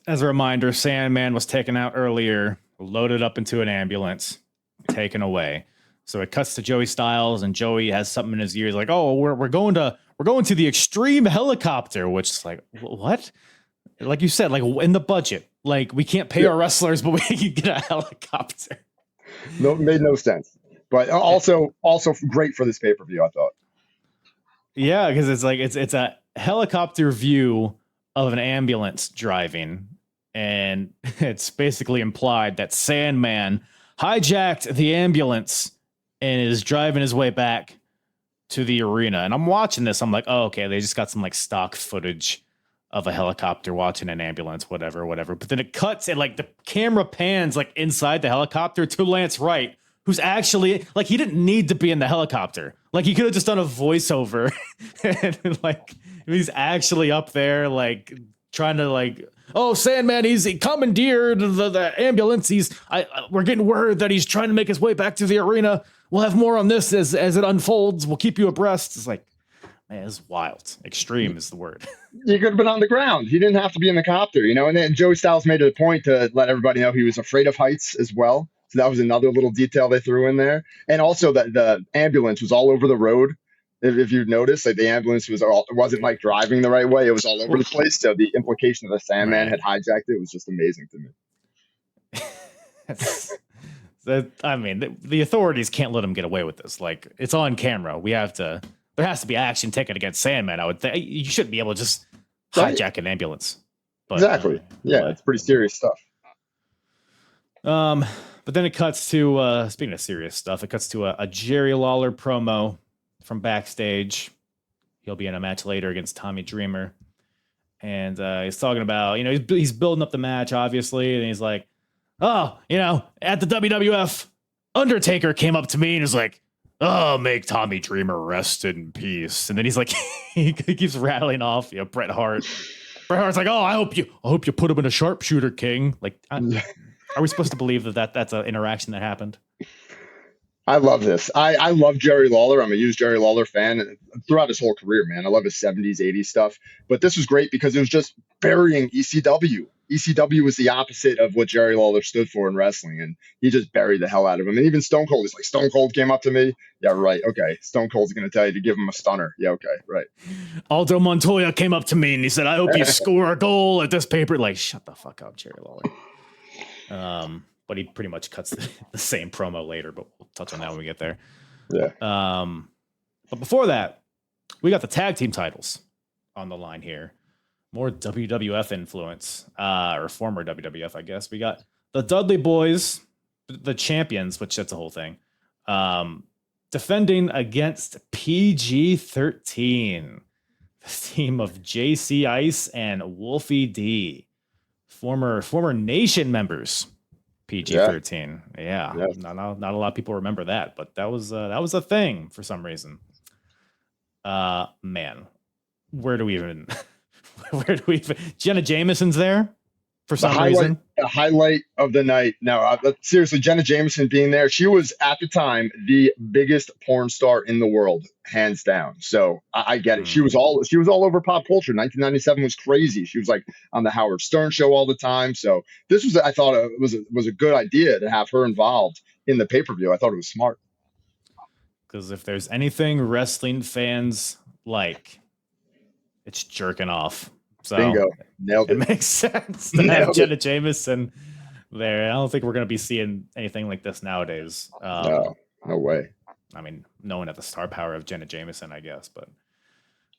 [SPEAKER 1] as a reminder, Sandman was taken out earlier, loaded up into an ambulance, taken away. So it cuts to Joey Styles, and Joey has something in his ear. He's like, "Oh, we're going to the Extreme Helicopter," which is like, what? Like you said, like in the budget, like we can't pay our wrestlers, but we can get a helicopter.
[SPEAKER 3] No, made no sense. But also great for this pay-per-view, I thought.
[SPEAKER 1] Yeah, because it's like it's a helicopter view of an ambulance driving, and it's basically implied that Sandman hijacked the ambulance and is driving his way back to the arena. And I'm watching this, I'm like, oh, okay, they just got some like stock footage of a helicopter watching an ambulance, whatever. But then it cuts and like the camera pans like inside the helicopter to Lance Wright, who's actually like, he didn't need to be in the helicopter. Like he could have just done a voiceover and like he's actually up there, like trying to like, oh, Sandman, he commandeered the ambulance. We're getting word that he's trying to make his way back to the arena. We'll have more on this as it unfolds. We'll keep you abreast. It's like, man, it's wild. Extreme is the word.
[SPEAKER 3] He could have been on the ground. He didn't have to be in the copter, you know. And then Joey Styles made it a point to let everybody know he was afraid of heights as well. So that was another little detail they threw in there. And also that the ambulance was all over the road. If you noticed, like the ambulance wasn't like driving the right way. It was all over the place. So the implication that the Sandman had hijacked it was just amazing to me.
[SPEAKER 1] I mean, the authorities can't let him get away with this. Like, it's on camera. There has to be action taken against Sandman. I would think you shouldn't be able to just hijack an ambulance. But,
[SPEAKER 3] exactly. It's pretty serious stuff.
[SPEAKER 1] But then it cuts to speaking of serious stuff, it cuts to a Jerry Lawler promo from backstage. He'll be in a match later against Tommy Dreamer, and he's talking about, you know, he's building up the match obviously, and he's like, oh, you know, at the WWF, Undertaker came up to me and was like, oh, make Tommy Dreamer rest in peace. And then he's like, he keeps rattling off, you know, Bret Hart. Bret Hart's like, oh, I hope you put him in a sharpshooter, King. Like, are we supposed to believe that's an interaction that happened?
[SPEAKER 3] I love this. I love Jerry Lawler. I'm a huge Jerry Lawler fan throughout his whole career, man. I love his 70s, 80s stuff. But this was great because it was just burying ECW. ECW was the opposite of what Jerry Lawler stood for in wrestling, and he just buried the hell out of him. And even Stone Cold is like, Stone Cold came up to me. Yeah, right. Okay. Stone Cold's going to tell you to give him a stunner. Yeah, okay. Right.
[SPEAKER 1] Aldo Montoya came up to me and he said, I hope you score a goal at this paper. Like, shut the fuck up, Jerry Lawler. But he pretty much cuts the same promo later, but we'll touch on that when we get there.
[SPEAKER 3] Yeah.
[SPEAKER 1] But before that, we got the tag team titles on the line here. More WWF influence, or former WWF, I guess. We got the Dudley Boys, the champions, which that's a whole thing, defending against PG-13, the team of JC Ice and Wolfie D, former Nation members. PG-13, yeah. Not a lot of people remember that, but that was a thing for some reason. Man, where do we even? Jenna Jameson's there for some reason.
[SPEAKER 3] The highlight of the night. No, seriously, Jenna Jameson being there. She was at the time the biggest porn star in the world, hands down. So I get it. She was all over pop culture. 1997 was crazy. She was like on the Howard Stern show all the time. So this was, I thought it was a good idea to have her involved in the pay-per-view. I thought it was smart.
[SPEAKER 1] Because if there's anything wrestling fans like, it's jerking off. So
[SPEAKER 3] Bingo. Nailed
[SPEAKER 1] it
[SPEAKER 3] it.
[SPEAKER 1] makes sense to have Jenna Jameson there. I don't think we're going to be seeing anything like this nowadays.
[SPEAKER 3] No way.
[SPEAKER 1] I mean, no one at the star power of Jenna Jameson, I guess, but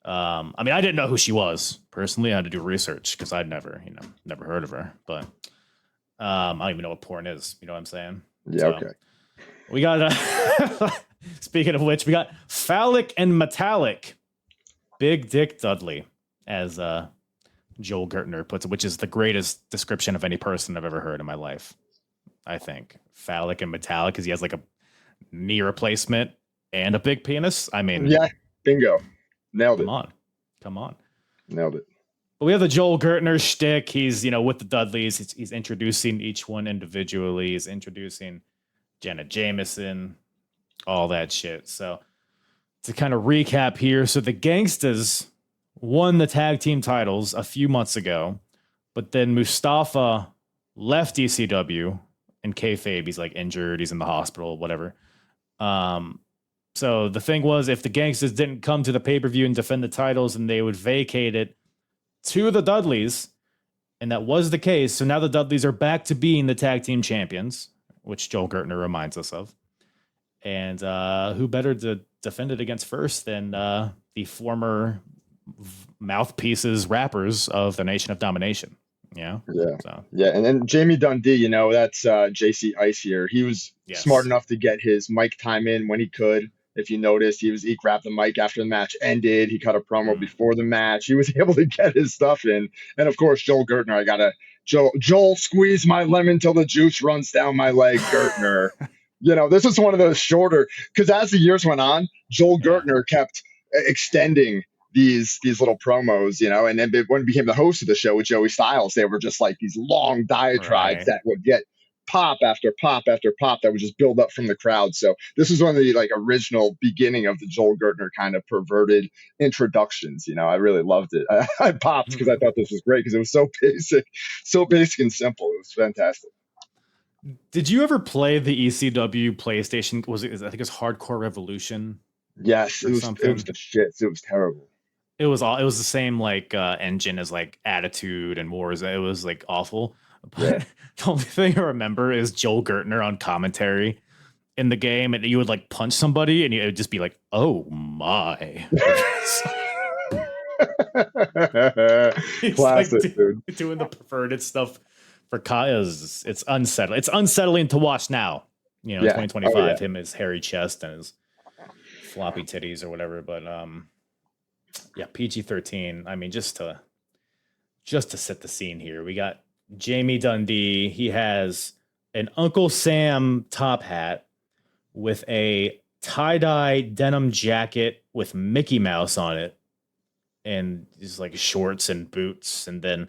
[SPEAKER 1] I mean, I didn't know who she was personally. I had to do research because I'd never heard of her. But I don't even know what porn is. You know what I'm saying?
[SPEAKER 3] Yeah.
[SPEAKER 1] So,
[SPEAKER 3] Okay.
[SPEAKER 1] We got. Speaking of which, we got phallic and metallic, Big Dick Dudley, as Joel Gertner puts it, which is the greatest description of any person I've ever heard in my life. I think phallic and metallic because he has like a knee replacement and a big penis. I mean,
[SPEAKER 3] yeah, bingo. Nailed it.
[SPEAKER 1] Come on.
[SPEAKER 3] Nailed it.
[SPEAKER 1] But we have the Joel Gertner shtick. He's, with the Dudleys. He's introducing each one individually. He's introducing Jenna Jameson, all that shit. So to kind of recap here, so the Gangstas won the tag team titles a few months ago, but then Mustafa left ECW and kayfabe. He's like injured. He's in the hospital, whatever. So the thing was, if the Gangstas didn't come to the pay-per-view and defend the titles, and they would vacate it to the Dudleys, and that was the case. So now the Dudleys are back to being the tag team champions, which Joel Gertner reminds us of. And who better to defend it against first than the former mouthpieces rappers of the Nation of Domination? Yeah. So.
[SPEAKER 3] Yeah. And then Jamie Dundee, that's JC Ice here. He was smart enough to get his mic time in when he could. If you noticed, he grabbed the mic after the match ended. He cut a promo before the match. He was able to get his stuff in. And of course, Joel Gertner, Joel, squeeze my lemon till the juice runs down my leg, Gertner. This is one of those shorter, because as the years went on, Joel Gertner kept extending these little promos, and then when he became the host of the show with Joey Styles, they were just like these long diatribes that would get pop after pop after pop that would just build up from the crowd. So this was one of the original beginning of the Joel Gertner kind of perverted introductions. I really loved it. I popped because I thought this was great because it was so basic and simple. It was fantastic.
[SPEAKER 1] Did you ever play the ECW PlayStation? I think it was Hardcore Revolution.
[SPEAKER 3] Yes, it was the shit. It was terrible.
[SPEAKER 1] It was the same engine as Attitude and Wars. It was awful. But the only thing I remember is Joel Gertner on commentary in the game, and you would punch somebody, and it would just be like, "Oh my!"
[SPEAKER 3] Classic, dude.
[SPEAKER 1] Doing the perverted stuff for Kaya's. It's unsettling. It's unsettling to watch now. 2025, him, his hairy chest and his floppy titties or whatever. But PG-13. I mean, just to set the scene here, we got Jamie Dundee. He has an Uncle Sam top hat with a tie-dye denim jacket with Mickey Mouse on it, and just shorts and boots. And then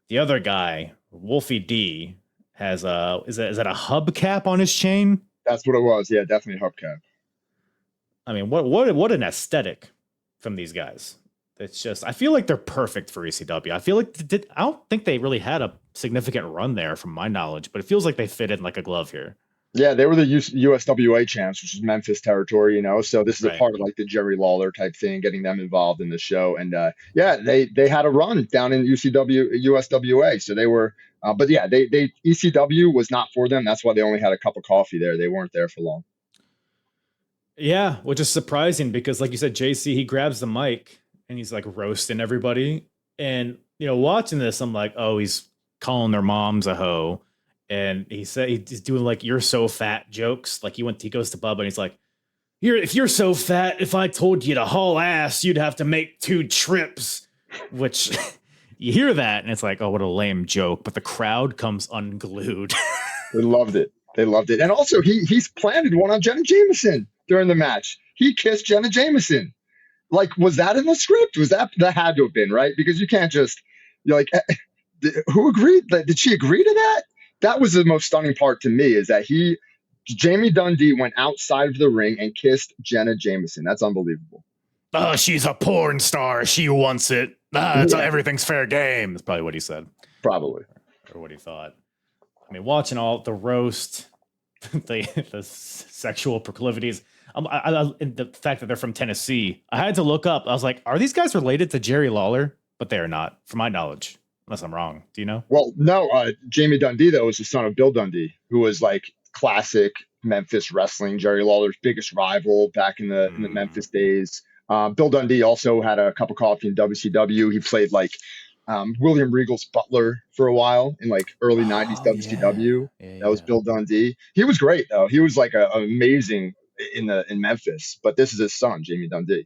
[SPEAKER 1] the other guy, Wolfie D, has is that a hubcap on his chain?
[SPEAKER 3] That's what it was. Yeah, definitely a hubcap.
[SPEAKER 1] I mean, what an aesthetic from these guys. It's just, I feel like they're perfect for ECW. I feel like I don't think they really had a significant run there from my knowledge, but it feels like they fit in like a glove here. Yeah,
[SPEAKER 3] they were the USWA champs, which is Memphis territory, so this is a part of the Jerry Lawler type thing, getting them involved in the show. And they had a run down in USWA. So they were, ECW was not for them. That's why they only had a cup of coffee there. They weren't there for long.
[SPEAKER 1] Yeah, which is surprising because, like you said, JC, he grabs the mic and he's roasting everybody. And, watching this, I'm like, oh, he's calling their moms a hoe. And he said he's doing "you're so fat" jokes. He goes to Bubba and he's like, if you're so fat, if I told you to haul ass, you'd have to make 2 trips. Which you hear that and it's oh, what a lame joke. But the crowd comes unglued.
[SPEAKER 3] They loved it. And also he's planted one on Jenna Jameson during the match. He kissed Jenna Jameson. Was that in the script? That had to have been, right? Because you can't just, who agreed? Did she agree to that? That was the most stunning part to me, is that Jamie Dundee went outside of the ring and kissed Jenna Jameson. That's unbelievable.
[SPEAKER 1] Oh, she's a porn star. She wants it. Everything's fair game. That's probably what he said.
[SPEAKER 3] Probably.
[SPEAKER 1] Or what he thought. I mean, watching all the roast, the sexual proclivities. And the fact that they're from Tennessee, I had to look up. I was like, are these guys related to Jerry Lawler? But they are not, from my knowledge, unless I'm wrong. Do you know?
[SPEAKER 3] Well, no, Jamie Dundee though is the son of Bill Dundee, who was like classic Memphis wrestling, Jerry Lawler's biggest rival back in the Memphis days. Bill Dundee also had a cup of coffee in WCW. He played like William Regal's butler for a while in like early '90s WCW. That was Bill Dundee. He was great though. He was like amazing in Memphis. But this is his son, Jamie Dundee.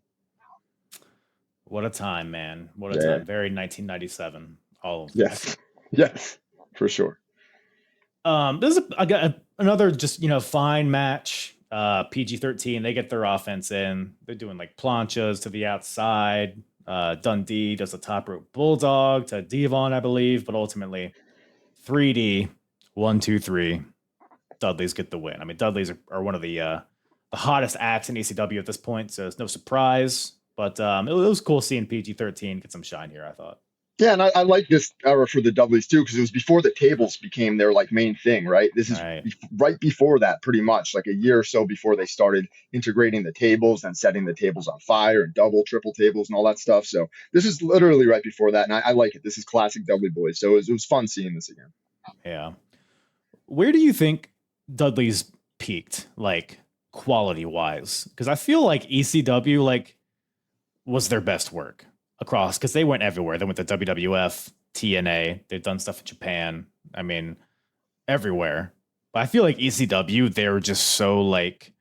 [SPEAKER 1] What a time, man! What a time. Very 1997. All of
[SPEAKER 3] this. Yes, for sure.
[SPEAKER 1] This is another just fine match. PG-13. They get their offense in. They're doing like planchas to the outside. Dundee does a top rope bulldog to Devon, I believe, but ultimately 3D 1, 2, 3. Dudleys get the win. I mean, Dudleys are one of the hottest acts in ECW at this point, so it's no surprise. But it was cool seeing PG-13 get some shine here, I thought.
[SPEAKER 3] Yeah, and I like this era for the Dudleys too, because it was before the tables became their like main thing, right? This is right before that, pretty much like a year or so before they started integrating the tables and setting the tables on fire and double, triple tables and all that stuff. So this is literally right before that, and I like it. This is classic Dudley boys, so it was fun seeing this again.
[SPEAKER 1] Yeah. Where do you think Dudley's peaked, like quality wise? Because I feel like ECW like was their best work across, because they went everywhere. They went to WWF, TNA. They've done stuff in Japan. I mean, everywhere. But I feel like ECW, they were just so like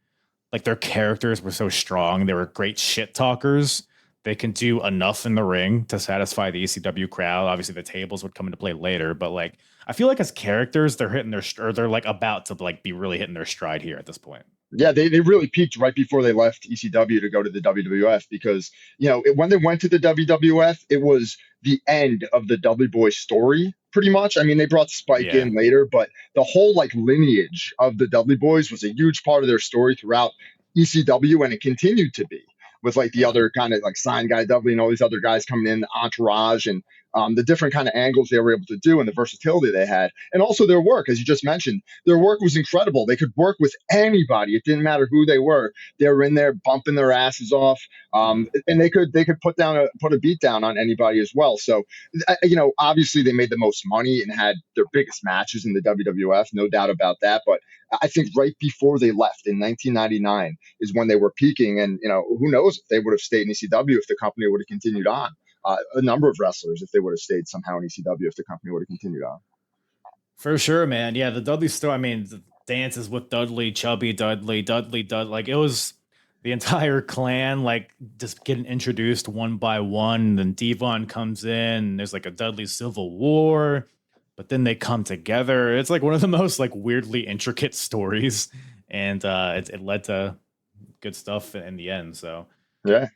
[SPEAKER 1] their characters were so strong. They were great shit talkers. They can do enough in the ring to satisfy the ECW crowd. Obviously, the tables would come into play later, but like I feel like as characters, they're hitting they're like about to like be really hitting their stride here at this point.
[SPEAKER 3] Yeah, they really peaked right before they left ECW to go to the WWF, because, when they went to the WWF, it was the end of the Dudley Boys story, pretty much. I mean, they brought Spike in later, but the whole like lineage of the Dudley Boys was a huge part of their story throughout ECW, and it continued to be with like the other kind of like Sign Guy Dudley and all these other guys coming in, the entourage, and the different kind of angles they were able to do and the versatility they had. And also their work, as you just mentioned, their work was incredible. They could work with anybody. It didn't matter who they were. They were in there bumping their asses off. And they could put a beat down on anybody as well. So, obviously they made the most money and had their biggest matches in the WWF, no doubt about that. But I think right before they left in 1999 is when they were peaking. And, who knows if they would have stayed in ECW if the company would have continued on. A number of wrestlers, if they would have stayed somehow in ECW, if the company would have continued on.
[SPEAKER 1] For sure, man. Yeah, the Dudley story. I mean, the dances with Dudley, Chubby Dudley, like it was the entire clan, like just getting introduced one by one. Then Devon comes in, and there's like a Dudley Civil War, but then they come together. It's like one of the most like weirdly intricate stories, and it led to good stuff in the end. So
[SPEAKER 3] yeah.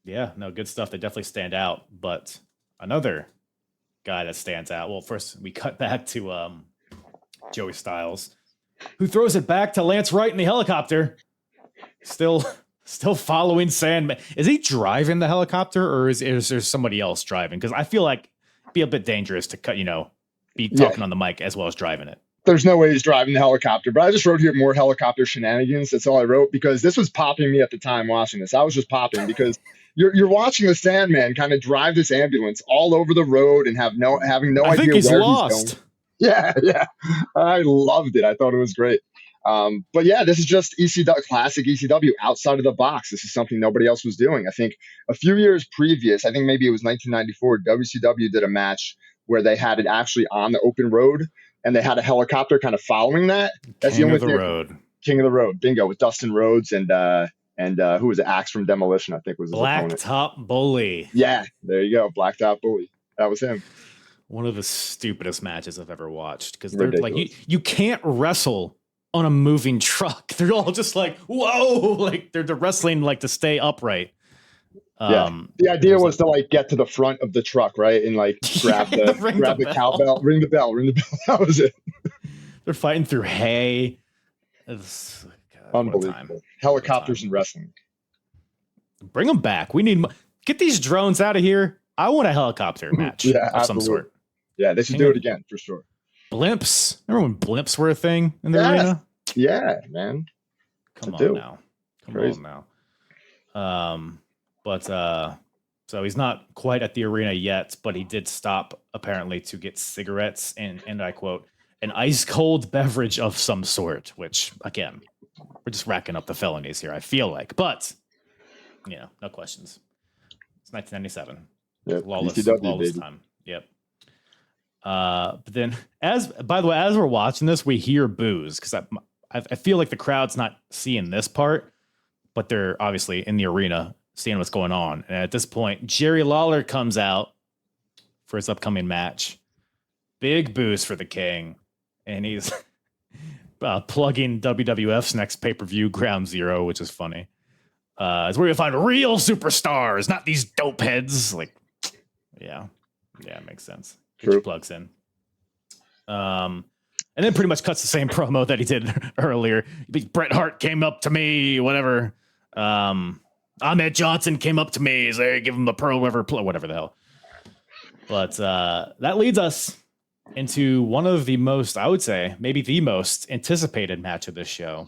[SPEAKER 1] Yeah, no, good stuff. They definitely stand out. But another guy that stands out. Well, first we cut back to Joey Styles, who throws it back to Lance Wright in the helicopter. Still following Sandman. Is he driving the helicopter, or is there somebody else driving? Because I feel like it'd be a bit dangerous to be talking on the mic as well as driving it.
[SPEAKER 3] There's no way he's driving the helicopter, but I just wrote here more helicopter shenanigans. That's all I wrote, because this was popping me at the time watching this. I was just popping because you're watching the Sandman kind of drive this ambulance all over the road and having no idea where he's going. Yeah. I loved it. I thought it was great. But yeah, this is just classic ECW outside of the box. This is something nobody else was doing. I think a few years previous, I think maybe it was 1994, WCW did a match where they had it actually on the open road, and they had a helicopter kind of following that. That's
[SPEAKER 1] King
[SPEAKER 3] the only
[SPEAKER 1] of the
[SPEAKER 3] thing.
[SPEAKER 1] Road.
[SPEAKER 3] King of the Road, bingo, with Dustin Rhodes and who was it? Axe from Demolition, I think was his opponent.
[SPEAKER 1] Blacktop Bully.
[SPEAKER 3] Yeah, there you go, Blacktop Bully. That was him.
[SPEAKER 1] One of the stupidest matches I've ever watched, because they're like you can't wrestle on a moving truck. They're all just like, whoa, like they're wrestling like to stay upright.
[SPEAKER 3] The idea was to like get to the front of the truck, right, and like grab the cowbell, ring the bell. That was it.
[SPEAKER 1] They're fighting through hay.
[SPEAKER 3] Unbelievable. Helicopters and wrestling.
[SPEAKER 1] Bring them back. We need get these drones out of here. I want a helicopter match of some sort.
[SPEAKER 3] Yeah, they should do it again for sure.
[SPEAKER 1] Blimps. Remember when blimps were a thing in the arena?
[SPEAKER 3] Yeah, man.
[SPEAKER 1] Come on now. Come on now. So he's not quite at the arena yet, but he did stop apparently to get cigarettes and I quote, an ice cold beverage of some sort, which again, we're just racking up the felonies here, I feel like, but no questions. It's 1997.
[SPEAKER 3] Yep.
[SPEAKER 1] Lawless
[SPEAKER 3] baby.
[SPEAKER 1] time. Yep. But then by the way, as we're watching this, we hear boos because I feel like the crowd's not seeing this part, but they're obviously in the arena seeing what's going on. And at this point, Jerry Lawler comes out for his upcoming match. Big boost for the King. And he's plugging WWF's next pay-per-view, Ground Zero, which is funny. It's where you find real superstars, not these dope heads. Like, yeah, it makes sense. Get your plugs in. And then pretty much cuts the same promo that he did earlier. Bret Hart came up to me, whatever. Ahmed Johnson came up to me. So they give him the pro, whatever the hell. But that leads us into one of the most, I would say, maybe the most anticipated match of this show.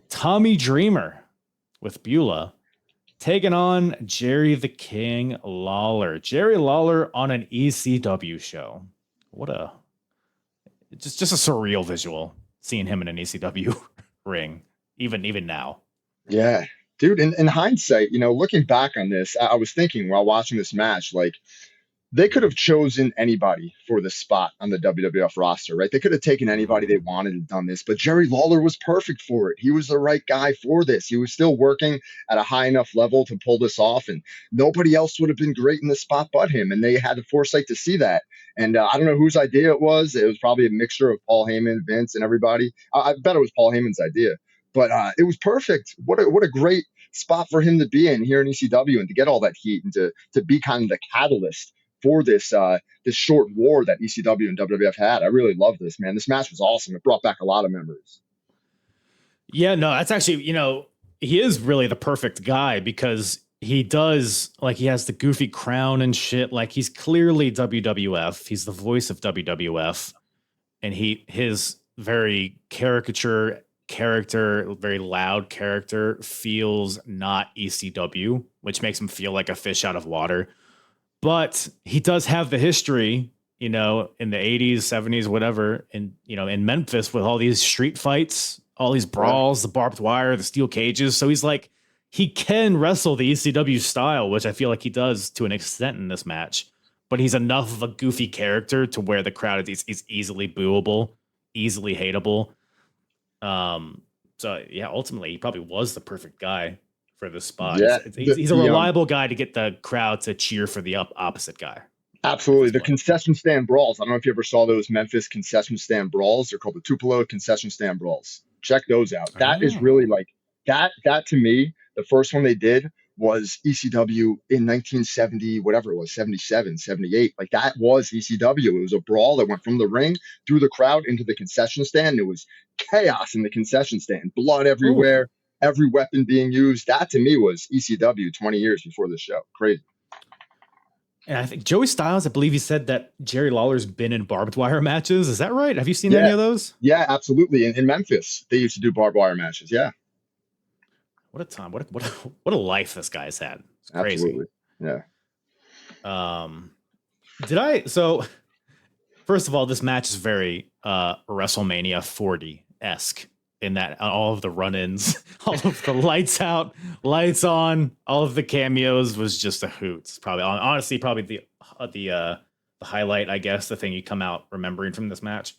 [SPEAKER 1] Tommy Dreamer with Beulah taking on Jerry the King Lawler. Jerry Lawler on an ECW show. What a just a surreal visual seeing him in an ECW ring, even now.
[SPEAKER 3] Yeah, dude. In hindsight, looking back on this, I was thinking while watching this match, like, they could have chosen anybody for the spot on the WWF roster, right? They could have taken anybody they wanted and done this, but Jerry Lawler was perfect for it. He was the right guy for this. He was still working at a high enough level to pull this off, and nobody else would have been great in the spot but him, and they had the foresight to see that. And I don't know whose idea it was. It was probably a mixture of Paul Heyman, Vince, and everybody. I bet it was Paul Heyman's idea, but it was perfect. What a great spot for him to be in here in ECW and to get all that heat and to be kind of the catalyst for this short war that ECW and WWF had. I really love this, man. This match was awesome. It brought back a lot of memories.
[SPEAKER 1] Yeah, no, that's actually, he is really the perfect guy because he does, like, he has the goofy crown and shit. Like, he's clearly WWF. He's the voice of WWF. And his very character, very loud character feels not ECW, which makes him feel like a fish out of water. But he does have the history, in the 80s, 70s, whatever, in Memphis with all these street fights, all these brawls, the barbed wire, the steel cages. So he's like, he can wrestle the ECW style, which I feel like he does to an extent in this match. But he's enough of a goofy character to where the crowd is easily booable, easily hateable. So yeah, ultimately he probably was the perfect guy for this spot.
[SPEAKER 3] Yeah,
[SPEAKER 1] he's a reliable guy to get the crowd to cheer for the opposite guy.
[SPEAKER 3] Absolutely. The concession stand brawls. I don't know if you ever saw those Memphis concession stand brawls. They're called the Tupelo concession stand brawls. Check those out. That is really like that to me, the first one they did was ECW in 1970, whatever it was, 77, 78. Like, that was ECW. It was a brawl that went from the ring through the crowd into the concession stand. It was chaos in the concession stand, blood everywhere. Ooh. Every weapon being used. That to me was ECW 20 years before the show. Crazy.
[SPEAKER 1] And I think Joey Styles, I believe he said that Jerry Lawler's been in barbed wire matches. Is that right? Have you seen any of those?
[SPEAKER 3] Yeah, absolutely. In Memphis, they used to do barbed wire matches. Yeah.
[SPEAKER 1] What a time. What a life this guy's had. It's crazy.
[SPEAKER 3] Absolutely.
[SPEAKER 1] Yeah. So first of all, this match is very WrestleMania 40-esque. In that all of the run-ins, all of the lights out, lights on, all of the cameos was just a hoot. It's probably honestly the highlight, I guess, the thing you come out remembering from this match.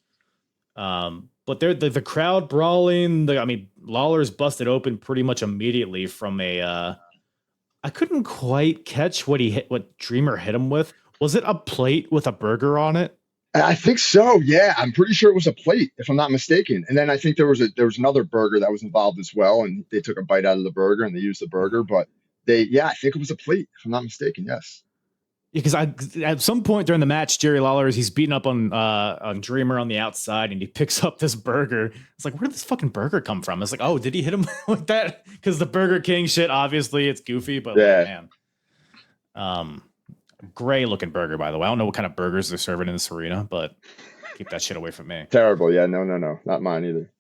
[SPEAKER 1] But the crowd brawling. Lawler's busted open pretty much immediately from a. I couldn't quite catch what Dreamer hit him with. Was it a plate with a burger on it?
[SPEAKER 3] I think so. Yeah, I'm pretty sure it was a plate, if I'm not mistaken. And then I think there was another burger that was involved as well, and they took a bite out of the burger and they used the burger. But I think it was a plate, if I'm not mistaken. Yes.
[SPEAKER 1] Because at some point during the match, Jerry Lawler he's beating up on Dreamer on the outside, and he picks up this burger. It's like, where did this fucking burger come from? It's like, oh, did he hit him with that? Because the Burger King shit, obviously, it's goofy, but man. Gray looking burger, by the way. I don't know what kind of burgers they're serving in this arena, but keep that shit away from me.
[SPEAKER 3] Terrible. Yeah, no, not mine either.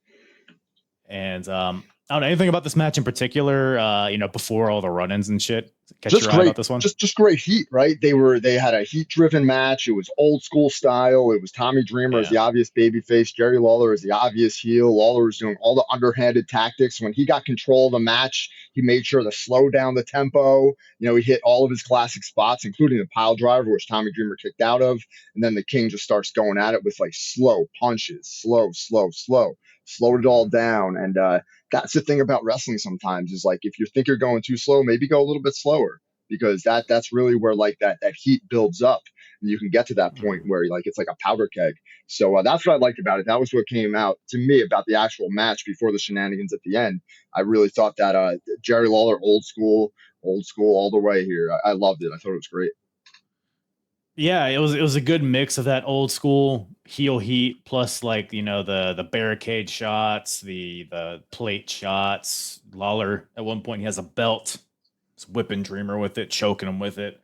[SPEAKER 1] And I don't know anything about this match in particular. Before all the run-ins and shit. Catch
[SPEAKER 3] Just
[SPEAKER 1] your eye
[SPEAKER 3] great,
[SPEAKER 1] about this one.
[SPEAKER 3] just great heat, right? They had a heat driven match. It was old school style. It was Tommy Dreamer as
[SPEAKER 1] Yeah.
[SPEAKER 3] the obvious babyface, Jerry Lawler as the obvious heel. Lawler was doing all the underhanded tactics. When he got control of the match, he made sure to slow down the tempo. He hit all of his classic spots, including the pile driver, which Tommy Dreamer kicked out of. And then the King just starts going at it with like slow punches, slowed it all down. And that's the thing about wrestling sometimes is like if you think you're going too slow, maybe go a little bit slower because that's really where like that heat builds up and you can get to that point where like it's like a powder keg. So that's what I liked about it. That was what came out to me about the actual match before the shenanigans at the end. I really thought that Jerry Lawler old school all the way here. I loved it. I thought it was great.
[SPEAKER 1] Yeah, it was a good mix of that old school heel heat plus like the barricade shots, the plate shots. Lawler at one point he has a belt, he's whipping Dreamer with it, choking him with it,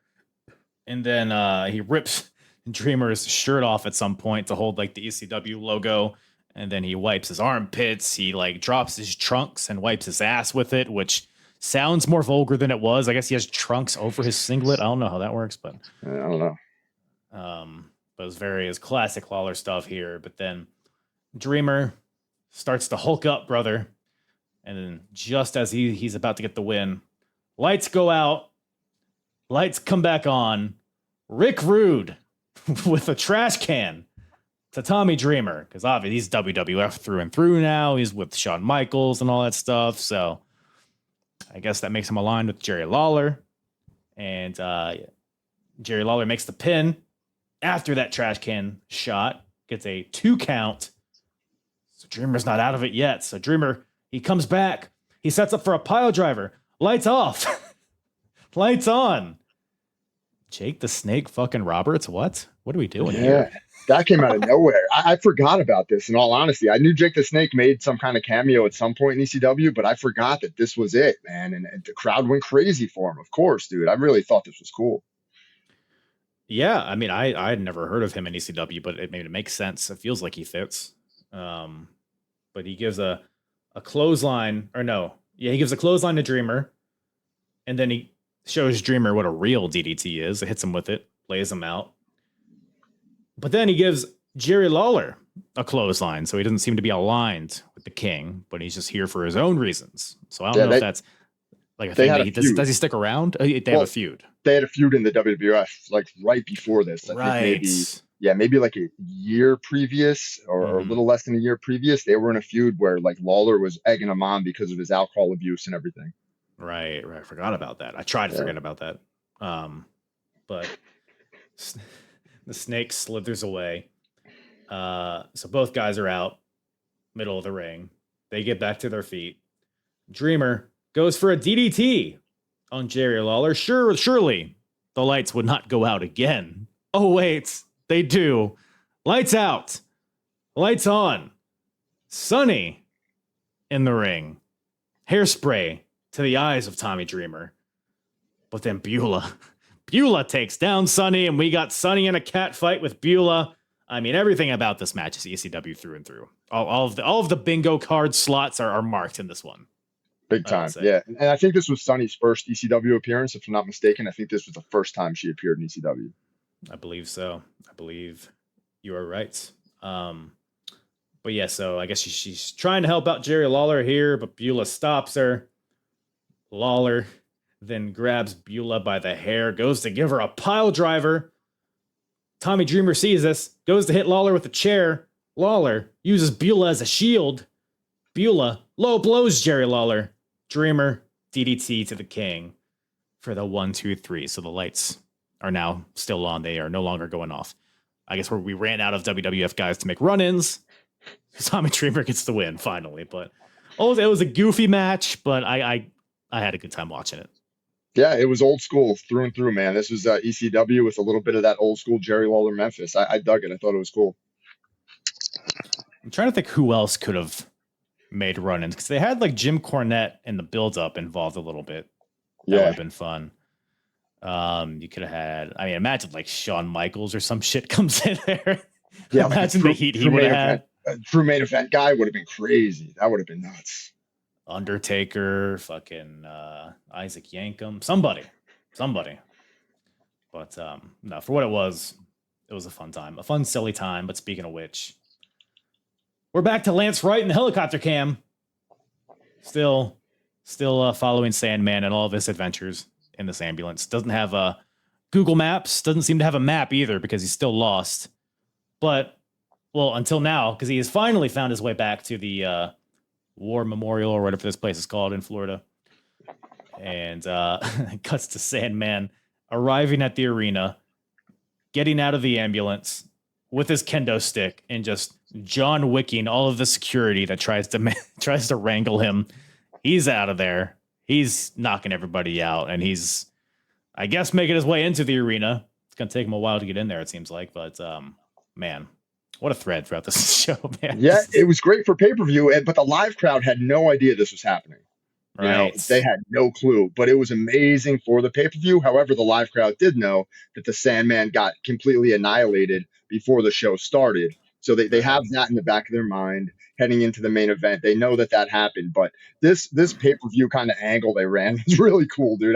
[SPEAKER 1] and then he rips Dreamer's shirt off at some point to hold like the ECW logo, and then he wipes his armpits. He like drops his trunks and wipes his ass with it, which sounds more vulgar than it was. I guess he has trunks over his singlet. I don't know how that works, but
[SPEAKER 3] I don't know.
[SPEAKER 1] But it's classic Lawler stuff here. But then Dreamer starts to hulk up, brother. And then just as he's about to get the win, lights go out, lights come back on. Rick Rude with a trash can to Tommy Dreamer. Because obviously he's WWF through and through now. He's with Shawn Michaels and all that stuff. So I guess that makes him aligned with Jerry Lawler. And Jerry Lawler makes the pin. After that trash can shot, gets a 2 count. So Dreamer's not out of it yet. So Dreamer, he comes back. He sets up for a pile driver. Lights off. Lights on. Jake the Snake fucking Roberts? What are we doing here?
[SPEAKER 3] That came out of nowhere. I forgot about this, in all honesty. I knew Jake the Snake made some kind of cameo at some point in ECW, but I forgot that this was it, man. And the crowd went crazy for him, of course, dude. I really thought this was cool.
[SPEAKER 1] Yeah, I mean, I had never heard of him in ECW, but it makes sense. It feels like he fits. But he gives a clothesline, or no, yeah, he gives a clothesline to Dreamer, and then he shows Dreamer what a real DDT is. It hits him with it, lays him out. But then he gives Jerry Lawler a clothesline, so he doesn't seem to be aligned with the King, but he's just here for his own reasons. So I don't know if that's like a thing. Does he stick around? They have a feud.
[SPEAKER 3] They had a feud in the WWF like right before this. I think maybe like a year previous or a little less than a year previous. They were in a feud where like Lawler was egging him on because of his alcohol abuse and everything.
[SPEAKER 1] Right. I forgot about that. I tried to forget about that. But the Snake slithers away. So both guys are out, middle of the ring. They get back to their feet. Dreamer goes for a DDT on Jerry Lawler. Surely the lights would not go out again. Oh, wait, they do. Lights out. Lights on. Sonny in the ring. Hairspray to the eyes of Tommy Dreamer. But then Beulah takes down Sonny, and we got Sonny in a cat fight with Beulah. I mean, everything about this match is ECW through and through. All of the bingo card slots are marked in this one.
[SPEAKER 3] Big time, yeah. And I think this was Sonny's first ECW appearance, if I'm not mistaken. I think this was the first time she appeared in ECW.
[SPEAKER 1] I believe so. I believe you are right. But yeah, so I guess she's trying to help out Jerry Lawler here, but Beulah stops her. Lawler then grabs Beulah by the hair, goes to give her a pile driver. Tommy Dreamer sees this, goes to hit Lawler with a chair. Lawler uses Beulah as a shield. Beulah low blows Jerry Lawler. Dreamer DDT to the King for the 1, 2, 3. So the lights are now still on. They are no longer going off. I guess we ran out of WWF guys to make run-ins. Tommy Dreamer gets the win finally. But it was a goofy match, but I had a good time watching it.
[SPEAKER 3] Yeah, it was old school through and through, man. This was ECW with a little bit of that old school Jerry Lawler Memphis. I dug it. I thought it was cool.
[SPEAKER 1] I'm trying to think who else could have made run-ins, because they had like Jim Cornette in the build-up involved a little bit. That would have been fun. You could have had, I mean, imagine like Shawn Michaels or some shit comes in there. Yeah, imagine the heat he would have had.
[SPEAKER 3] A true main event guy would have been crazy. That would have been nuts.
[SPEAKER 1] Undertaker, fucking Isaac Yankem, somebody. But no, for what it was a fun time, a fun, silly time. But speaking of which, we're back to Lance Wright and the helicopter cam. Still following Sandman and all of his adventures in this ambulance. Doesn't have a Google Maps. Doesn't seem to have a map either because he's still lost. But, well, until now, because he has finally found his way back to the War Memorial or whatever this place is called in Florida. And cuts to Sandman arriving at the arena, getting out of the ambulance with his kendo stick and just John Wicking all of the security that tries to wrangle him. He's out of there. He's knocking everybody out, and he's, I guess, making his way into the arena. It's gonna take him a while to get in there, it seems like, but man, what a thread throughout this show, man.
[SPEAKER 3] Yeah, it was great for pay-per-view, but the live crowd had no idea this was happening. You know, they had no clue, but it was amazing for the pay-per-view. However, the live crowd did know that the Sandman got completely annihilated before the show started. So they have that in the back of their mind heading into the main event. They know that happened, but this pay-per-view kind of angle they ran is really cool, dude.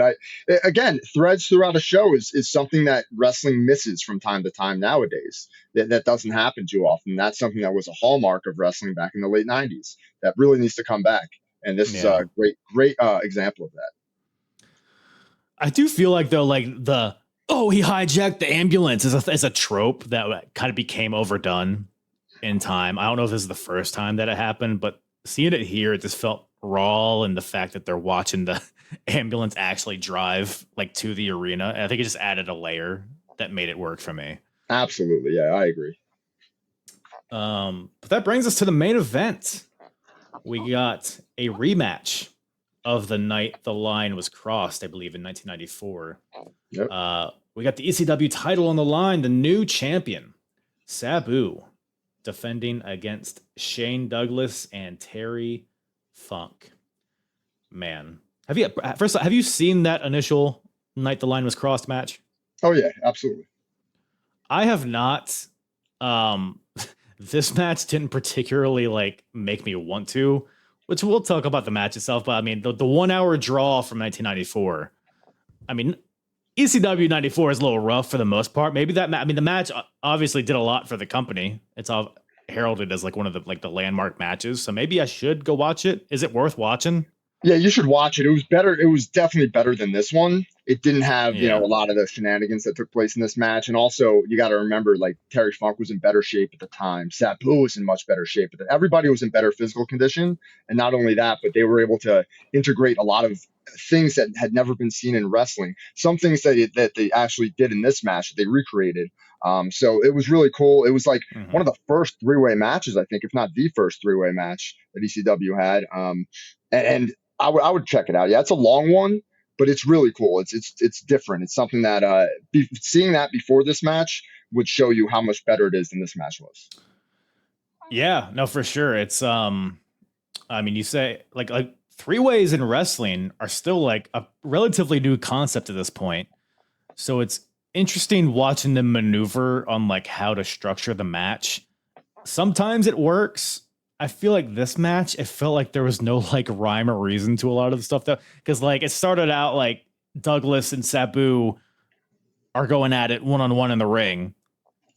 [SPEAKER 3] Again, threads throughout a show is something that wrestling misses from time to time nowadays. That doesn't happen too often. That's something that was a hallmark of wrestling back in the late 90s that really needs to come back. And this is a great example of that.
[SPEAKER 1] I do feel like, though, like he hijacked the ambulance is a trope that kind of became overdone in time. I don't know if this is the first time that it happened, but seeing it here, it just felt raw, and the fact that they're watching the ambulance actually drive like to the arena. I think it just added a layer that made it work for me.
[SPEAKER 3] Absolutely. Yeah, I agree.
[SPEAKER 1] But that brings us to the main event. We got a rematch of the night the line was crossed, I believe, in 1994.
[SPEAKER 3] Yep.
[SPEAKER 1] We got the ECW title on the line. The new champion, Sabu, defending against Shane Douglas and Terry Funk. Man, have you seen that initial night the line was crossed match?
[SPEAKER 3] Oh yeah, absolutely.
[SPEAKER 1] I have not. This match didn't particularly like make me want to, which we'll talk about the match itself. But I mean, the 1 hour draw from 1994. I mean, ECW 94 is a little rough for the most part. Maybe the match obviously did a lot for the company. It's all heralded as like one of the landmark matches. So maybe I should go watch it. Is it worth watching?
[SPEAKER 3] Yeah, you should watch it. It was better. It was definitely better than this one. It didn't have, a lot of the shenanigans that took place in this match. And also, you got to remember, like, Terry Funk was in better shape at the time. Sabu was in much better shape. Everybody was in better physical condition. And not only that, but they were able to integrate a lot of things that had never been seen in wrestling. Some things that they actually did in this match that they recreated. So it was really cool. It was like one of the first three-way matches, I think, if not the first three-way match that ECW had. And I would check it out. Yeah, it's a long one, but it's really cool. It's different. It's something that seeing that before this match would show you how much better it is than this match was.
[SPEAKER 1] Yeah, no, for sure. It's I mean, you say like three ways in wrestling are still like a relatively new concept at this point. So it's interesting watching them maneuver on like how to structure the match. Sometimes it works. I feel like this match, it felt like there was no like rhyme or reason to a lot of the stuff that, because like it started out like Douglas and Sabu are going at it one-on-one in the ring,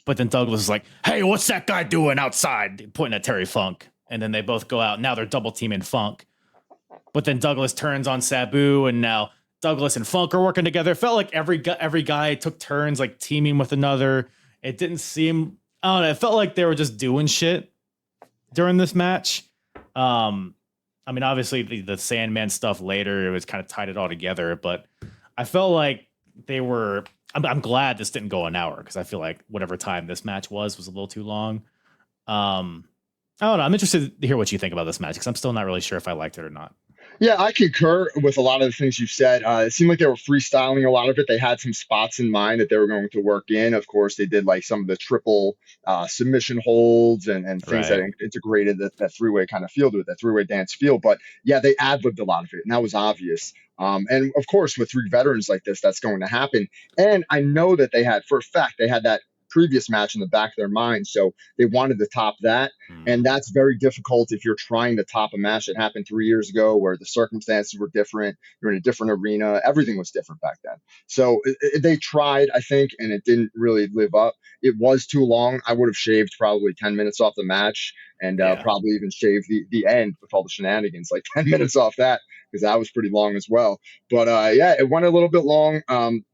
[SPEAKER 1] but then Douglas is like, "Hey, what's that guy doing outside?" pointing at Terry Funk, and then they both go out. Now they're double teaming Funk, but then Douglas turns on Sabu, and now Douglas and Funk are working together. It felt like every guy took turns like teaming with another. It didn't seem, I don't know, it felt like they were just doing shit during this match. I mean, obviously the Sandman stuff later, it was kind of tied it all together, but I felt like I'm glad this didn't go an hour, because I feel like whatever time this match was a little too long. I don't know. I'm interested to hear what you think about this match, because I'm still not really sure if I liked it or not.
[SPEAKER 3] Yeah, I concur with a lot of the things you said. It seemed like they were freestyling a lot of it. They had some spots in mind that they were going to work in. Of course, they did like some of the triple submission holds and things that integrated that three-way kind of feel to it, that three-way dance feel. But yeah, they ad-libbed a lot of it, and that was obvious. And of course, with three veterans like this, that's going to happen. And I know that for a fact, they had that previous match in the back of their mind. So they wanted to top that. And that's very difficult if you're trying to top a match that happened 3 years ago where the circumstances were different. You're in a different arena. Everything was different back then. So they tried, I think, and it didn't really live up. It was too long. I would have shaved probably 10 minutes off the match and probably even shaved the end with all the shenanigans, like 10 minutes off that, because that was pretty long as well. But yeah, it went a little bit long.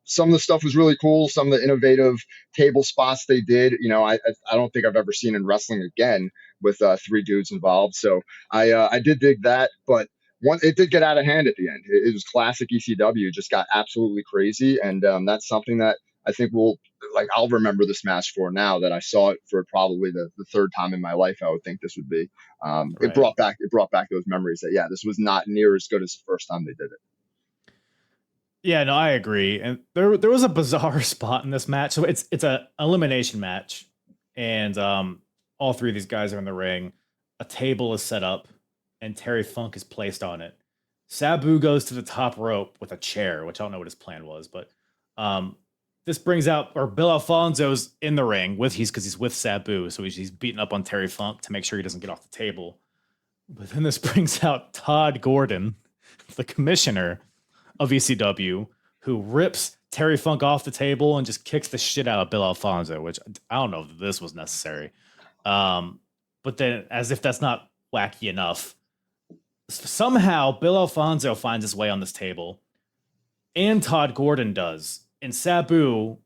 [SPEAKER 3] Some of the stuff was really cool. Some of the innovative table spots they did, I don't think I've ever seen in wrestling again with 3 dudes involved. So I did dig that, but it did get out of hand at the end. It was classic ECW, just got absolutely crazy, and that's something that I think I'll remember this match for now that I saw it for probably the third time in my life. I would think this would be.
[SPEAKER 1] Right.
[SPEAKER 3] It brought back those memories that this was not near as good as the first time they did it.
[SPEAKER 1] Yeah, no, I agree. And there was a bizarre spot in this match. So it's a elimination match, and all 3 of these guys are in the ring. A table is set up, and Terry Funk is placed on it. Sabu goes to the top rope with a chair, which I don't know what his plan was, but this brings out, or Bill Alfonso's in the ring because he's with Sabu, so he's beating up on Terry Funk to make sure he doesn't get off the table. But then this brings out Todd Gordon, the commissioner of ECW, who rips Terry Funk off the table and just kicks the shit out of Bill Alfonso, which I don't know if this was necessary. But then, as if that's not wacky enough, somehow Bill Alfonso finds his way on this table, and Todd Gordon does. And Sabu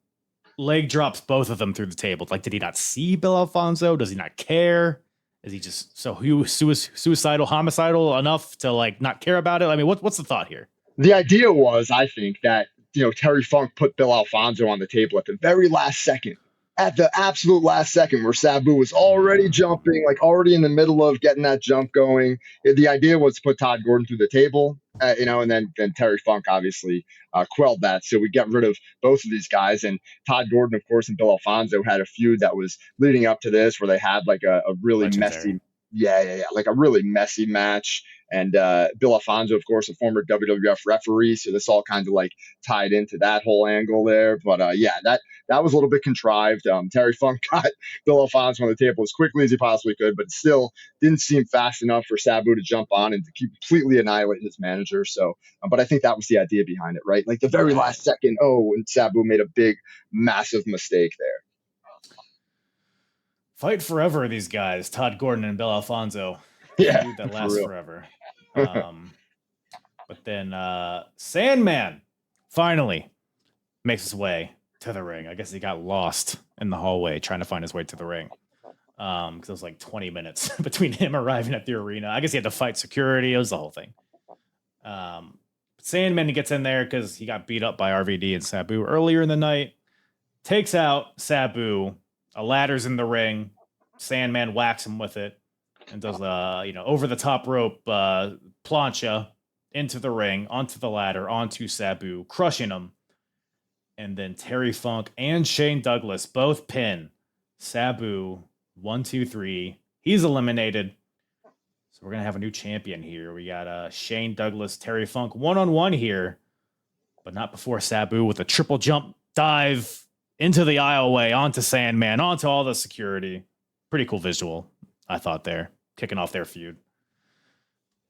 [SPEAKER 1] leg drops both of them through the table. Like, did he not see Bill Alfonso? Does he not care? Is he just suicidal, homicidal enough to not care about it? I mean, what's the thought here?
[SPEAKER 3] The idea was, I think, that Terry Funk put Bill Alfonso on the table at the very last second. At the absolute last second, where Sabu was already jumping, already in the middle of getting that jump going. The idea was to put Todd Gordon through the table, and then Terry Funk obviously quelled that. So we get rid of both of these guys. And Todd Gordon, of course, and Bill Alfonso had a feud that was leading up to this, where they had a really
[SPEAKER 1] Legendary.
[SPEAKER 3] messy, a really messy match. And Bill Alfonso, of course, a former WWF referee, so this all kind of tied into that whole angle there. But yeah, that was a little bit contrived. Terry Funk got Bill Alfonso on the table as quickly as he possibly could, but it still didn't seem fast enough for Sabu to jump on and to completely annihilate his manager. So, but I think that was the idea behind it, right? The very last second, and Sabu made a big, massive mistake there.
[SPEAKER 1] Fight forever, these guys, Todd Gordon and Bill Alfonso.
[SPEAKER 3] Yeah,
[SPEAKER 1] feud that lasts forever. But then Sandman finally makes his way to the ring. I guess he got lost in the hallway trying to find his way to the ring. Because it was 20 minutes between him arriving at the arena. I guess he had to fight security. It was the whole thing. Sandman gets in there because he got beat up by RVD and Sabu earlier in the night. Takes out Sabu. A ladder's in the ring. Sandman whacks him with it. And does over the top rope plancha into the ring, onto the ladder, onto Sabu, crushing him. And then Terry Funk and Shane Douglas both pin Sabu 1, 2, 3. He's eliminated. So we're gonna have a new champion here. We got Shane Douglas, Terry Funk 1-on-1 here, but not before Sabu with a triple jump dive into the aisleway, onto Sandman, onto all the security. Pretty cool visual, I thought there. Kicking off their feud.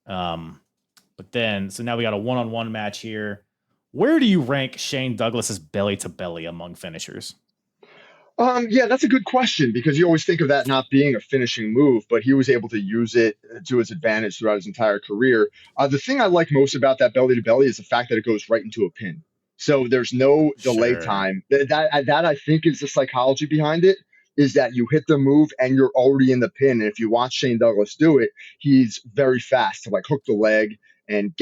[SPEAKER 1] But then, so now we got a 1-on-1 match here. Where do you rank Shane Douglas's belly to belly among finishers?
[SPEAKER 3] Yeah, that's a good question, because you always think of that not being a finishing move, but he was able to use it to his advantage throughout his entire career. The thing I like most about that belly to belly is the fact that it goes right into a pin. So there's no delay time. That I think is the psychology behind it. Is that you hit the move and you're already in the pin. And if you watch Shane Douglas do it, he's very fast to hook the leg and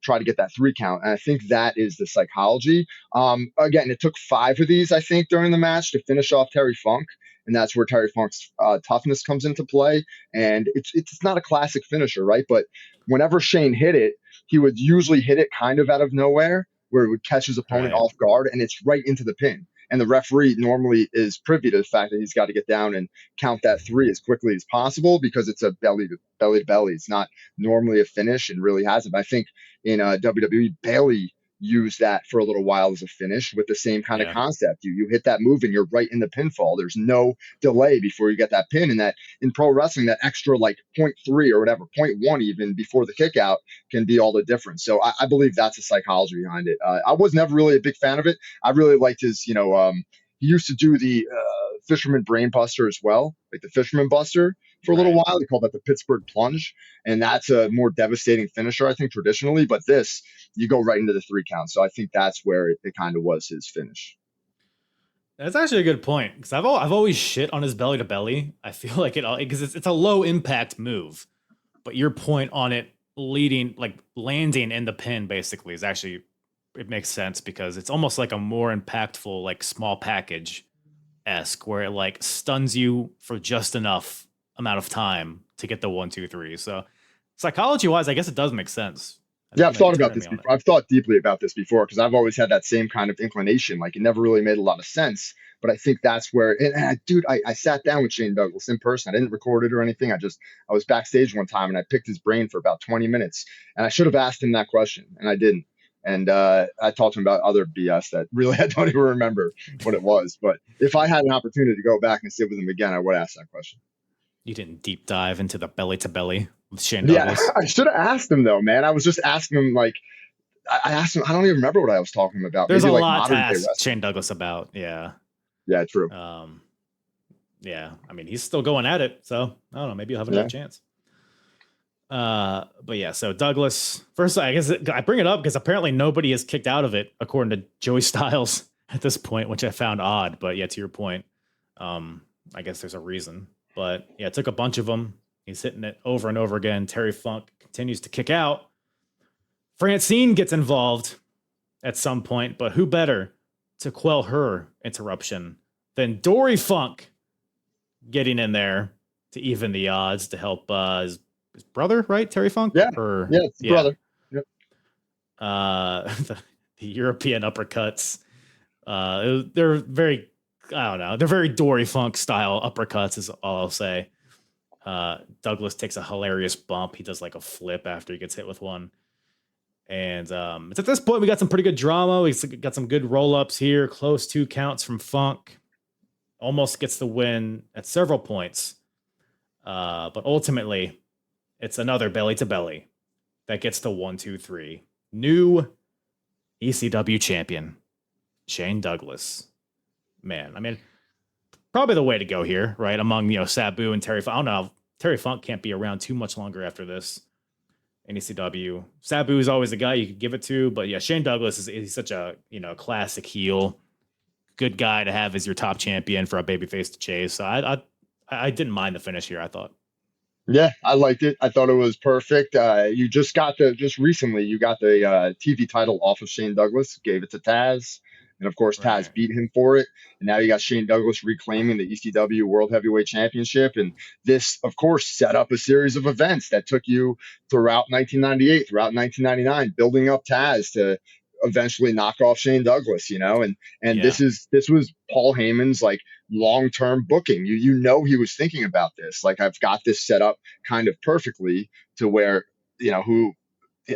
[SPEAKER 3] try to get that 3 count. And I think that is the psychology. Again, it took 5 of these, I think, during the match to finish off Terry Funk. And that's where Terry Funk's toughness comes into play. And it's not a classic finisher, right? But whenever Shane hit it, he would usually hit it kind of out of nowhere, where it would catch his opponent off guard, and it's right into the pin. And the referee normally is privy to the fact that he's got to get down and count that 3 as quickly as possible, because it's a belly to belly. It's not normally a finish, and really hasn't. I think in WWE, Bailey use that for a little while as a finish with the same kind of
[SPEAKER 1] Yeah.
[SPEAKER 3] concept. You hit that move and you're right in the pinfall. There's no delay before you get that pin. And that in pro wrestling, that extra like 0.3 or whatever, 0.1 even before the kick out can be all the difference. So I believe that's the psychology behind it. I was never really a big fan of it. I really liked his, he used to do the Fisherman Brain Buster as well, like the Fisherman Buster for a little
[SPEAKER 1] Right.
[SPEAKER 3] while. They called that the Pittsburgh Plunge. And that's a more devastating finisher, I think, traditionally. But this, you go right into the 3 count. So I think that's where it kind of was his finish.
[SPEAKER 1] That's actually a good point, because I've always shit on his belly to belly. I feel like because it's a low impact move, but your point on it leading, like landing in the pin, basically is actually, it makes sense, because it's almost like a more impactful, like small package esque, where it like stuns you for just enough amount of time to get the 1, 2, 3. So psychology wise, I guess it does make sense.
[SPEAKER 3] Yeah, I've
[SPEAKER 1] Now you're
[SPEAKER 3] thought about
[SPEAKER 1] turning me
[SPEAKER 3] this
[SPEAKER 1] on it.
[SPEAKER 3] before. I've thought deeply about this before because I've always had that same kind of inclination. Like it never really made a lot of sense. But I think that's where, dude, I sat down with Shane Douglas in person. I didn't record it or anything. I was backstage one time and I picked his brain for about 20 minutes. And I should have asked him that question and I didn't. And I talked to him about other BS that really I don't even remember what it was. But if I had an opportunity to go back and sit with him again, I would ask that question.
[SPEAKER 1] You didn't deep dive into the belly to belly with Shane
[SPEAKER 3] Yeah,
[SPEAKER 1] Douglas.
[SPEAKER 3] I should have asked him though, man. I was just asking him like, I asked him. I don't even remember what I was talking about.
[SPEAKER 1] There's
[SPEAKER 3] Maybe
[SPEAKER 1] a
[SPEAKER 3] like
[SPEAKER 1] lot to
[SPEAKER 3] modern day
[SPEAKER 1] ask
[SPEAKER 3] wrestling.
[SPEAKER 1] Shane Douglas about. Yeah.
[SPEAKER 3] Yeah, true.
[SPEAKER 1] Yeah. I mean, he's still going at it, so I don't know. Maybe you'll have another chance. But yeah. So Douglas, first, I guess I bring it up because apparently nobody is kicked out of it, according to Joey Styles at this point, which I found odd. But yeah, to your point, I guess there's a reason. But yeah, it took a bunch of them. He's hitting it over and over again. Terry Funk continues to kick out. Francine gets involved at some point, but who better to quell her interruption than Dory Funk getting in there to even the odds to help his brother, right? Terry Funk?
[SPEAKER 3] Yeah, it's brother. Yep.
[SPEAKER 1] The European uppercuts. They're very, I don't know, they're very Dory Funk style uppercuts is all I'll say. Douglas takes a hilarious bump. He does like a flip after he gets hit with one. And it's at this point we got some pretty good drama. We got some good roll-ups here. Close 2 counts from Funk. Almost gets the win at several points. But ultimately, it's another belly-to-belly that gets the 1, 2, 3. New ECW champion, Shane Douglas. Man, I mean, probably the way to go here, right? Among, Sabu and Terry Funk. I don't know. Terry Funk can't be around too much longer after this. In ECW, Sabu is always a guy you could give it to, but yeah, Shane Douglas is such a classic heel, good guy to have as your top champion for a babyface to chase. So I didn't mind the finish here. I thought.
[SPEAKER 3] Yeah, I liked it. I thought it was perfect. You just recently you got the TV title off of Shane Douglas, gave it to Taz, and of course Taz beat him for it. And now you got Shane Douglas reclaiming the ECW World Heavyweight Championship, and this, of course, set up a series of events that took you throughout 1998, throughout 1999, building up Taz to eventually knock off Shane Douglas. And this was Paul Heyman's like long-term booking. He was thinking about this. Like I've got this set up kind of perfectly to where who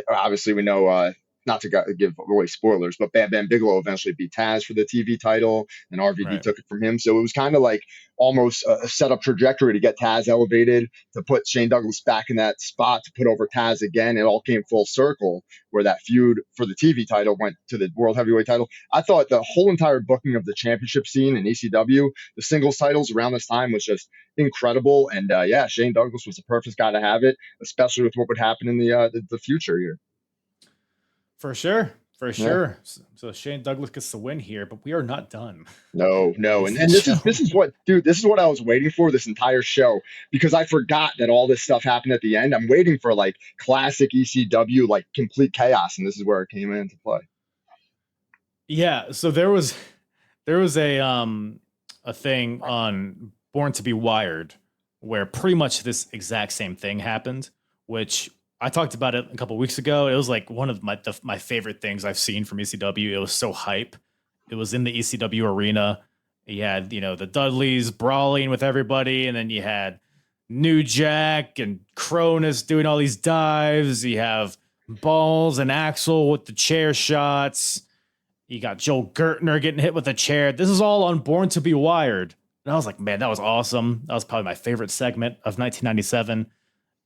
[SPEAKER 3] obviously we know not to give away spoilers, but Bam Bam Bigelow eventually beat Taz for the TV title, and RVD took it from him. So it was kind of like almost a set-up trajectory to get Taz elevated, to put Shane Douglas back in that spot, to put over Taz again. It all came full circle where that feud for the TV title went to the World Heavyweight title. I thought the whole entire booking of the championship scene in ECW, the singles titles around this time, was just incredible. And Shane Douglas was the perfect guy to have it, especially with what would happen in the future here.
[SPEAKER 1] For sure. So Shane Douglas gets the win here, but we are not done.
[SPEAKER 3] No. And this is what I was waiting for this entire show, because I forgot that all this stuff happened at the end. I'm waiting for like classic ECW, like complete chaos. And this is where it came into play.
[SPEAKER 1] Yeah. So there was a thing on Born to Be Wired where pretty much this exact same thing happened, which I talked about it a couple of weeks ago. It was like one of my favorite things I've seen from ECW. It was so hype. It was in the ECW arena. You had, the Dudleys brawling with everybody. And then you had New Jack and Cronus doing all these dives. You have Balls and Axel with the chair shots. You got Joel Gertner getting hit with a chair. This is all on Born to Be Wired. And I was like, man, that was awesome. That was probably my favorite segment of 1997.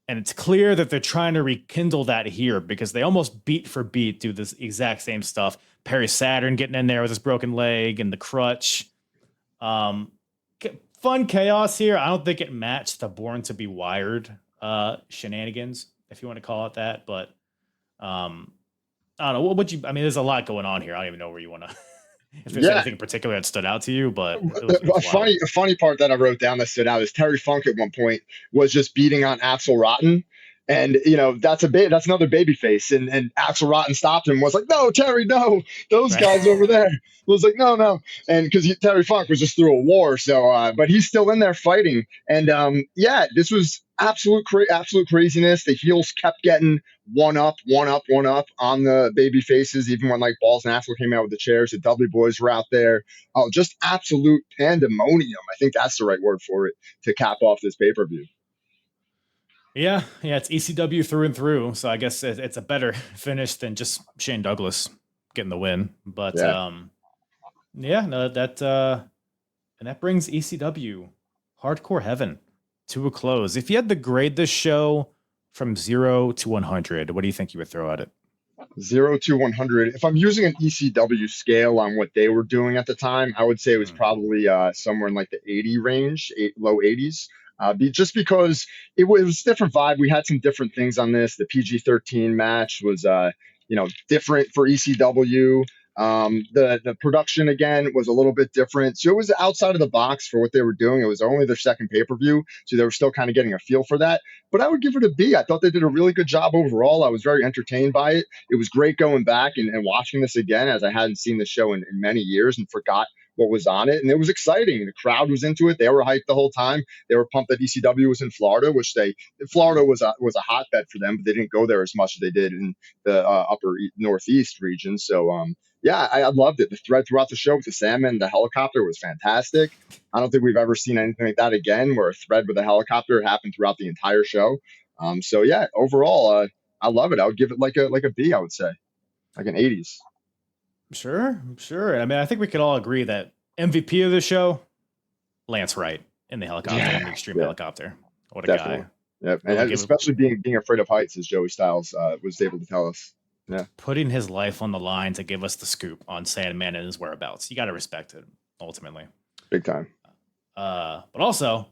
[SPEAKER 1] And it's clear that they're trying to rekindle that here because they almost beat for beat do this exact same stuff. Perry Saturn getting in there with his broken leg and the crutch. Fun chaos here. I don't think it matched the Born to Be Wired shenanigans, if you want to call it that. But I don't know. What would you? I mean, there's a lot going on here. I don't even know where you want to. If there's anything in particular that stood out to you, but
[SPEAKER 3] a funny part that I wrote down that stood out is Terry Funk at one point was just beating on Axel Rotten. And, that's another baby face. And Axel Rotten stopped him, was like, no, Terry, no, those guys over there. Was like, no. And because Terry Funk was just through a war. So, but he's still in there fighting. And this was absolute craziness. The heels kept getting one up on the baby faces, even when like Balls and Axel came out with the chairs. The Dudley boys were out there. Oh, just absolute pandemonium. I think that's the right word for it to cap off this pay-per-view.
[SPEAKER 1] Yeah, it's ECW through and through. So I guess it's a better finish than just Shane Douglas getting the win. But and that brings ECW Hardcore Heaven to a close. If you had to grade this show from 0 to 100, what do you think you would throw at it?
[SPEAKER 3] 0 to 100. If I'm using an ECW scale on what they were doing at the time, I would say it was probably somewhere in like the 80 range, low 80s. Just because it was a different vibe. We had some different things on this. The PG-13 match was, different for ECW. The production again was a little bit different. So it was outside of the box for what they were doing. It was only their second pay-per-view. So they were still kind of getting a feel for that, but I would give it a B. I thought they did a really good job overall. I was very entertained by it. It was great going back and watching this again, as I hadn't seen the show in many years and forgot what was on it. And it was exciting. The crowd was into it. They were hyped the whole time. They were pumped that ECW was in Florida, Florida was a hotbed for them, but they didn't go there as much as they did in the upper Northeast region. So, I loved it. The thread throughout the show with the salmon and the helicopter was fantastic. I don't think we've ever seen anything like that again, where a thread with a helicopter happened throughout the entire show. Overall, I love it. I would give it like a B, I would say, like an 80s.
[SPEAKER 1] Sure. I mean, I think we could all agree that MVP of the show, Lance Wright in the helicopter, in the extreme helicopter. What a guy.
[SPEAKER 3] Yep. And especially being afraid of heights, as Joey Styles was able to tell us. Yeah.
[SPEAKER 1] Putting his life on the line to give us the scoop on Sandman and his whereabouts. You got to respect it, ultimately.
[SPEAKER 3] Big time.
[SPEAKER 1] But also,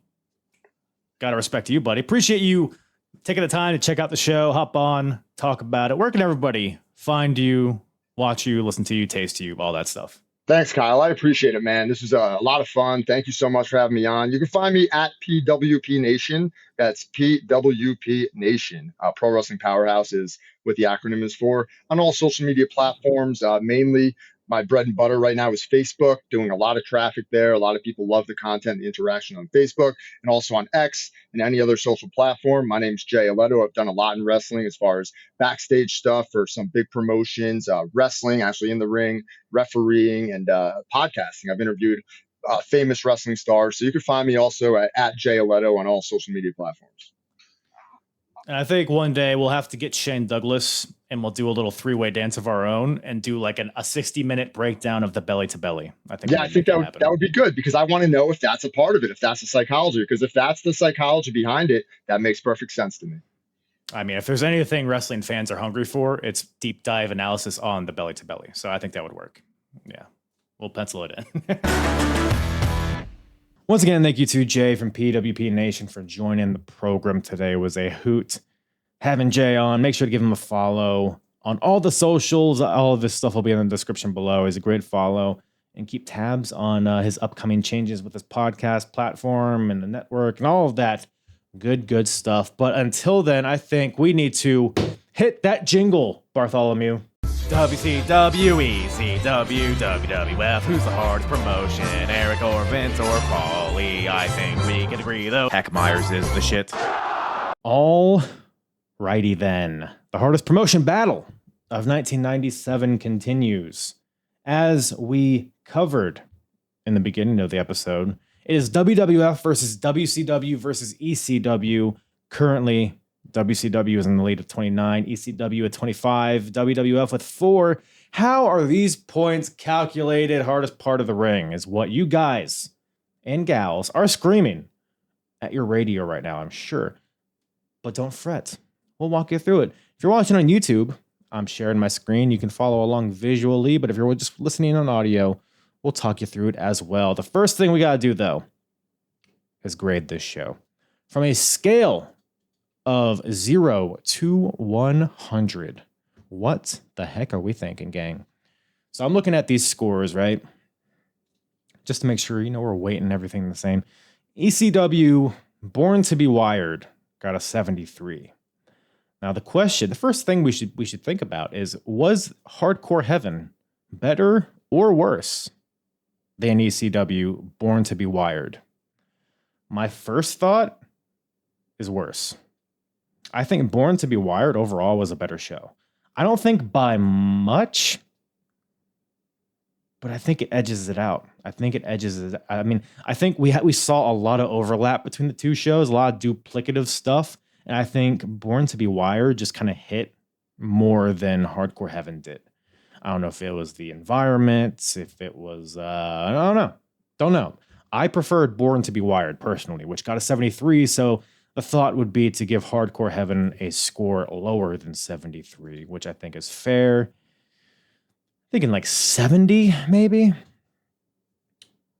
[SPEAKER 1] got to respect you, buddy. Appreciate you taking the time to check out the show, hop on, talk about it. Where can everybody find you, watch you, listen to you, taste you, all that stuff?
[SPEAKER 3] Thanks, Kyle. I appreciate it, man. This was a lot of fun. Thank you so much for having me on. You can find me at PWP Nation. That's PWP Nation. Pro Wrestling Powerhouse is what the acronym is for. On all social media platforms, mainly my bread and butter right now is Facebook, doing a lot of traffic there. A lot of people love the content, the interaction on Facebook, and also on X and any other social platform. My name's Jay Aledo. I've done a lot in wrestling as far as backstage stuff for some big promotions, wrestling, actually in the ring, refereeing, and podcasting. I've interviewed famous wrestling stars. So you can find me also at Jay Aledo on all social media platforms.
[SPEAKER 1] And I think one day we'll have to get Shane Douglas and we'll do a little three-way dance of our own and do like a 60-minute breakdown of the belly to belly. I think that would
[SPEAKER 3] be good, because I want to know if that's a part of it, if that's the psychology, because if that's the psychology behind it, that makes perfect sense to me.
[SPEAKER 1] I mean, if there's anything wrestling fans are hungry for, it's deep dive analysis on the belly to belly. So I think that would work. Yeah, we'll pencil it in. Once again, thank you to Jay from PWP Nation for joining the program today. It was a hoot having Jay on. Make sure to give him a follow on all the socials. All of this stuff will be in the description below. He's a great follow. And keep tabs on his upcoming changes with his podcast platform and the network and all of that good stuff. But until then, I think we need to hit that jingle, Bartholomew. WCW, ECW, WWF, who's the hardest promotion? Eric or Vince or Paulie? I think we can agree, though. Heck, Myers is the shit. All righty then. The hardest promotion battle of 1997 continues. As we covered in the beginning of the episode, it is WWF versus WCW versus ECW, currently WCW is in the lead of 29, ECW at 25, WWF with 4. How are these points calculated? Hardest part of the ring is what you guys and gals are screaming at your radio right now, I'm sure. But don't fret. We'll walk you through it. If you're watching on YouTube, I'm sharing my screen. You can follow along visually, but if you're just listening on audio, we'll talk you through it as well. The first thing we got to do, though, is grade this show. From a scale of 0 to 100, what the heck are we thinking, gang? So I'm looking at these scores, right? Just to make sure, we're weighting everything the same. ECW, Born to be Wired, got a 73. Now the first thing we should think about is, was Hardcore Heaven better or worse than ECW, Born to be Wired? My first thought is worse. I think Born to be Wired overall was a better show. I don't think by much, but I think it edges it out. I think we saw a lot of overlap between the two shows, a lot of duplicative stuff. And I think Born to be Wired just kind of hit more than Hardcore Heaven did. I don't know if it was the environment, if it was, I don't know. I preferred Born to be Wired personally, which got a 73. So the thought would be to give Hardcore Heaven a score lower than 73, which I think is fair. Thinking like 70, maybe. What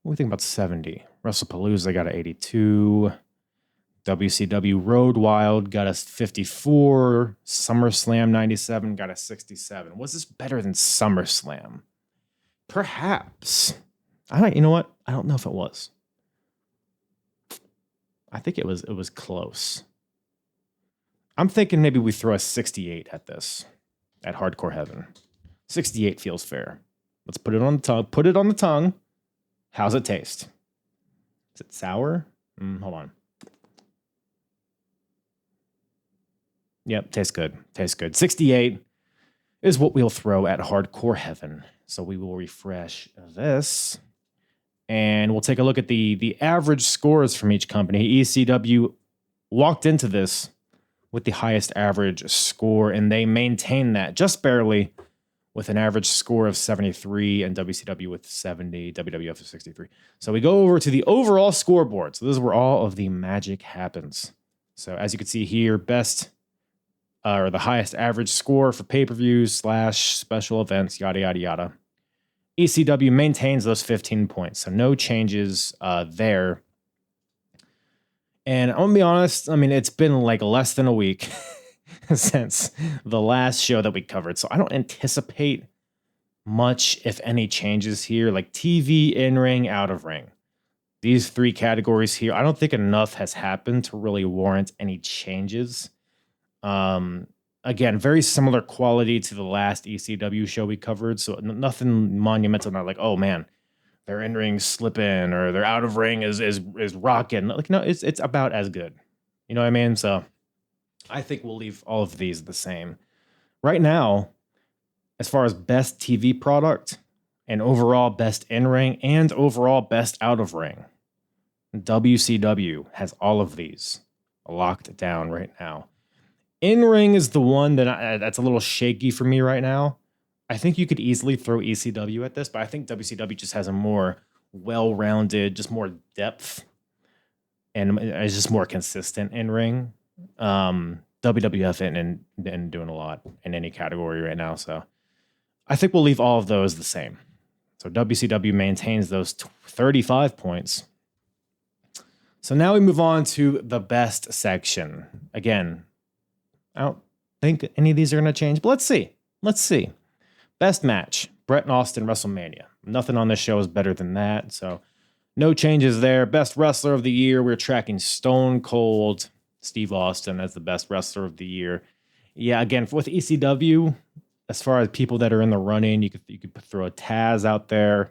[SPEAKER 1] do we think about 70? WrestlePalooza got an 82. WCW Road Wild got a 54. SummerSlam 97 got a 67. Was this better than SummerSlam? Perhaps. You know what? I don't know if it was. I think it was close. I'm thinking maybe we throw a 68 at this, at Hardcore Heaven. 68 feels fair. Let's put it on the tongue. Put it on the tongue. How's it taste? Is it sour? Hold on. Yep, tastes good. Tastes good. 68 is what we'll throw at Hardcore Heaven. So we will refresh this. And we'll take a look at the average scores from each company. ECW walked into this with the highest average score, and they maintained that just barely with an average score of 73, and WCW with 70, WWF with 63. So we go over to the overall scoreboard. So this is where all of the magic happens. So as you can see here, best or the highest average score for pay-per-views / special events, yada, yada, yada. ECW maintains those 15 points, so no changes there. And I'm going to be honest, it's been like less than a week since the last show that we covered, so I don't anticipate much, if any, changes here, like TV, in-ring, out-of-ring. These 3 categories here, I don't think enough has happened to really warrant any changes. Again, very similar quality to the last ECW show we covered. So nothing monumental, not like, oh man, their in-ring slipping or their out-of-ring is rocking. Like, no, it's about as good. You know what I mean? So I think we'll leave all of these the same. Right now, as far as best TV product and overall best in-ring and overall best out-of-ring, WCW has all of these locked down right now. In-ring is the one that's a little shaky for me right now. I think you could easily throw ECW at this, but I think WCW just has a more well-rounded, just more depth, and is just more consistent in-ring. WWF isn't doing a lot in any category right now, so I think we'll leave all of those the same. So WCW maintains those 35 points. So now we move on to the best section. Again, I don't think any of these are going to change, but let's see. Best match, Bret and Austin, WrestleMania. Nothing on this show is better than that, so no changes there. Best wrestler of the year, we're tracking Stone Cold Steve Austin as the best wrestler of the year. Yeah, again, with ECW, as far as people that are in the running, you could throw a Taz out there.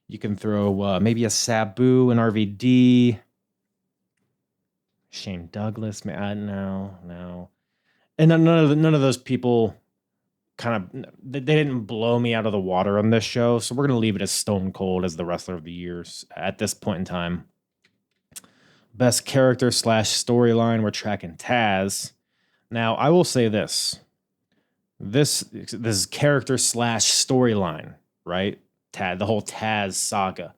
[SPEAKER 1] You can throw maybe a Sabu, an RVD, Shane Douglas. No. And none of those people they didn't blow me out of the water on this show. So we're going to leave it as Stone Cold as the wrestler of the year at this point in time. Best character / storyline, we're tracking Taz. Now, I will say this. This character / storyline, right? The whole Taz saga.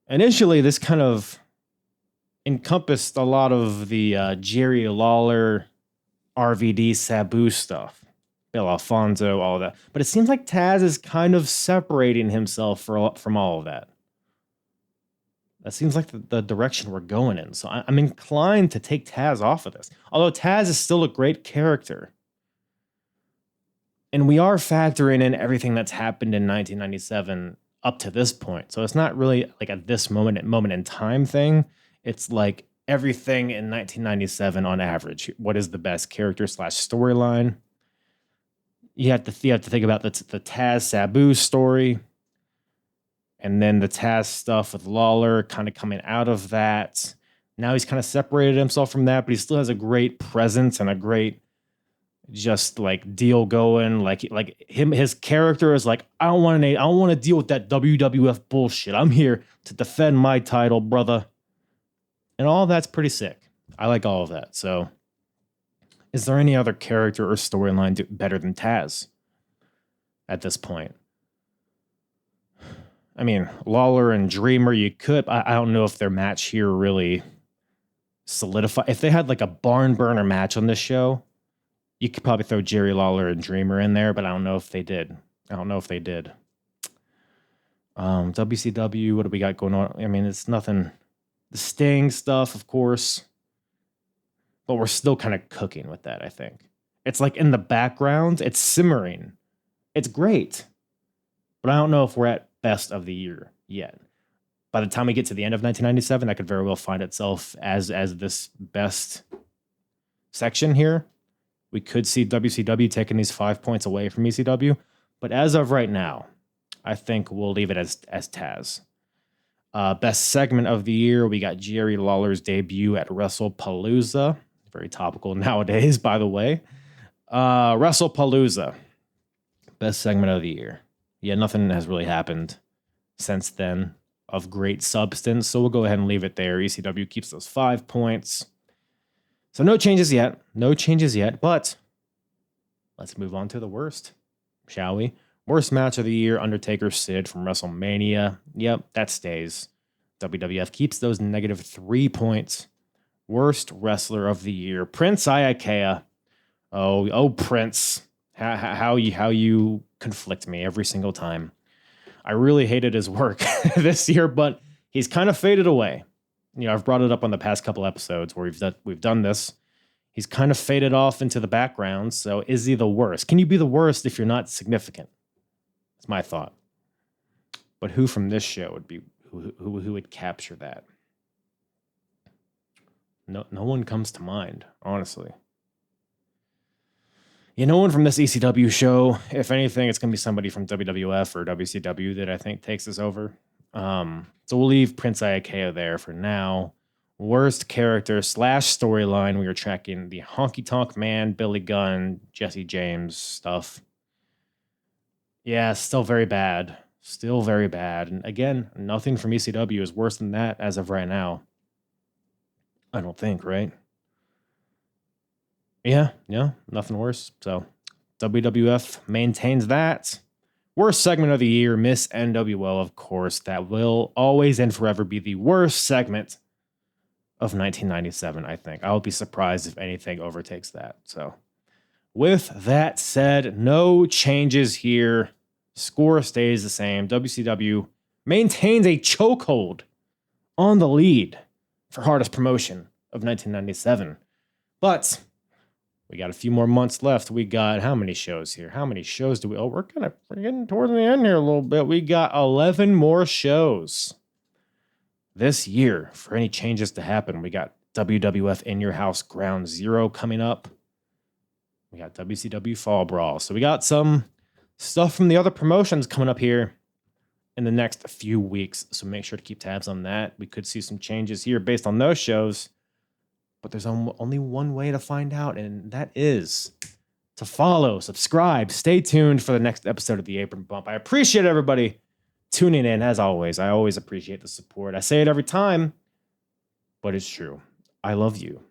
[SPEAKER 1] Initially, this kind of encompassed a lot of the Jerry Lawler, RVD, Sabu stuff. Bill Alfonso, all of that. But it seems like Taz is kind of separating himself from all of that. That seems like the direction we're going in. So I'm inclined to take Taz off of this. Although Taz is still a great character. And we are factoring in everything that's happened in 1997 up to this point. So it's not really like at this moment in time thing. It's like everything in 1997 on average. What is the best character / storyline? You have to think about the Taz Sabu story. And then the Taz stuff with Lawler kind of coming out of that. Now he's kind of separated himself from that, but he still has a great presence and a great just like deal going. Like his character is like, I don't want to deal with that WWF bullshit. I'm here to defend my title, brother. And all that's pretty sick. I like all of that. So is there any other character or storyline better than Taz at this point? I mean, Lawler and Dreamer, you could. I don't know if their match here really solidified. If they had like a barn burner match on this show, you could probably throw Jerry Lawler and Dreamer in there, but I don't know if they did. WCW, what do we got going on? I mean, it's nothing. The Sting stuff, of course. But we're still kind of cooking with that, I think. It's like in the background, it's simmering. It's great. But I don't know if we're at best of the year yet. By the time we get to the end of 1997, that could very well find itself as this best section here. We could see WCW taking these 5 points away from ECW. But as of right now, I think we'll leave it as Taz. Best segment of the year, we got Jerry Lawler's debut at WrestlePalooza. Very topical nowadays, by the way. WrestlePalooza. Best segment of the year. Yeah, nothing has really happened since then of great substance, so we'll go ahead and leave it there. ECW keeps those 5 points. So no changes yet, but let's move on to the worst, shall we? Worst match of the year, Undertaker Sid from WrestleMania. Yep, that stays. WWF keeps those -3 points. Worst wrestler of the year, Prince Iaukea. Oh, Prince. How you conflict me every single time. I really hated his work this year, but he's kind of faded away. You know, I've brought it up on the past couple episodes where we've done this. He's kind of faded off into the background. So is he the worst? Can you be the worst if you're not significant? That's my thought. But who from this show would be who would capture that? No one comes to mind, honestly. Yeah, no one from this ECW show. If anything, it's going to be somebody from WWF or WCW that I think takes this over. So we'll leave Prince Iaukea there for now. Worst character / storyline, we were tracking the Honky Tonk Man, Billy Gunn, Jesse James stuff. Yeah, still very bad. And again, nothing from ECW is worse than that as of right now. I don't think, right? Yeah, nothing worse. So WWF maintains that. Worst segment of the year, Miss NWO, of course. That will always and forever be the worst segment of 1997, I think. I'll be surprised if anything overtakes that. So with that said, no changes here. Score stays the same. WCW maintains a chokehold on the lead for hardest promotion of 1997. But we got a few more months left. We got how many shows here? How many shows do we? Oh, we're getting towards the end here a little bit. We got 11 more shows this year for any changes to happen. We got WWF In Your House Ground Zero coming up. We got WCW Fall Brawl. So we got some stuff from the other promotions coming up here in the next few weeks. So make sure to keep tabs on that. We could see some changes here based on those shows. But there's only one way to find out, and that is to follow, subscribe, stay tuned for the next episode of the Apron Bump. I appreciate everybody tuning in, as always. I always appreciate the support. I say it every time, but it's true. I love you.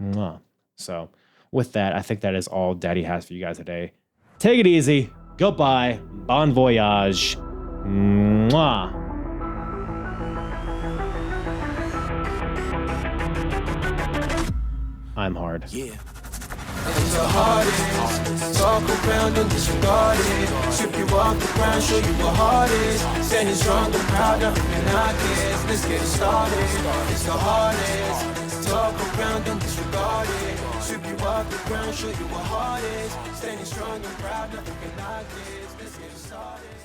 [SPEAKER 1] Mwah. So with that, I think that is all Daddy has for you guys today. Take it easy. Goodbye. Bon voyage. Mwah. I'm hard.
[SPEAKER 2] Yeah. It's the hardest. Talk around and disregard it. Strip you off the ground, show you what hard is. Standing strong and proud, nothing can knock it. Let's get it started. It's the hardest. Talk around and disregard it. Strip you off the ground, show you what hard is. Standing strong and proud, nothing can knock it. Let's get it started.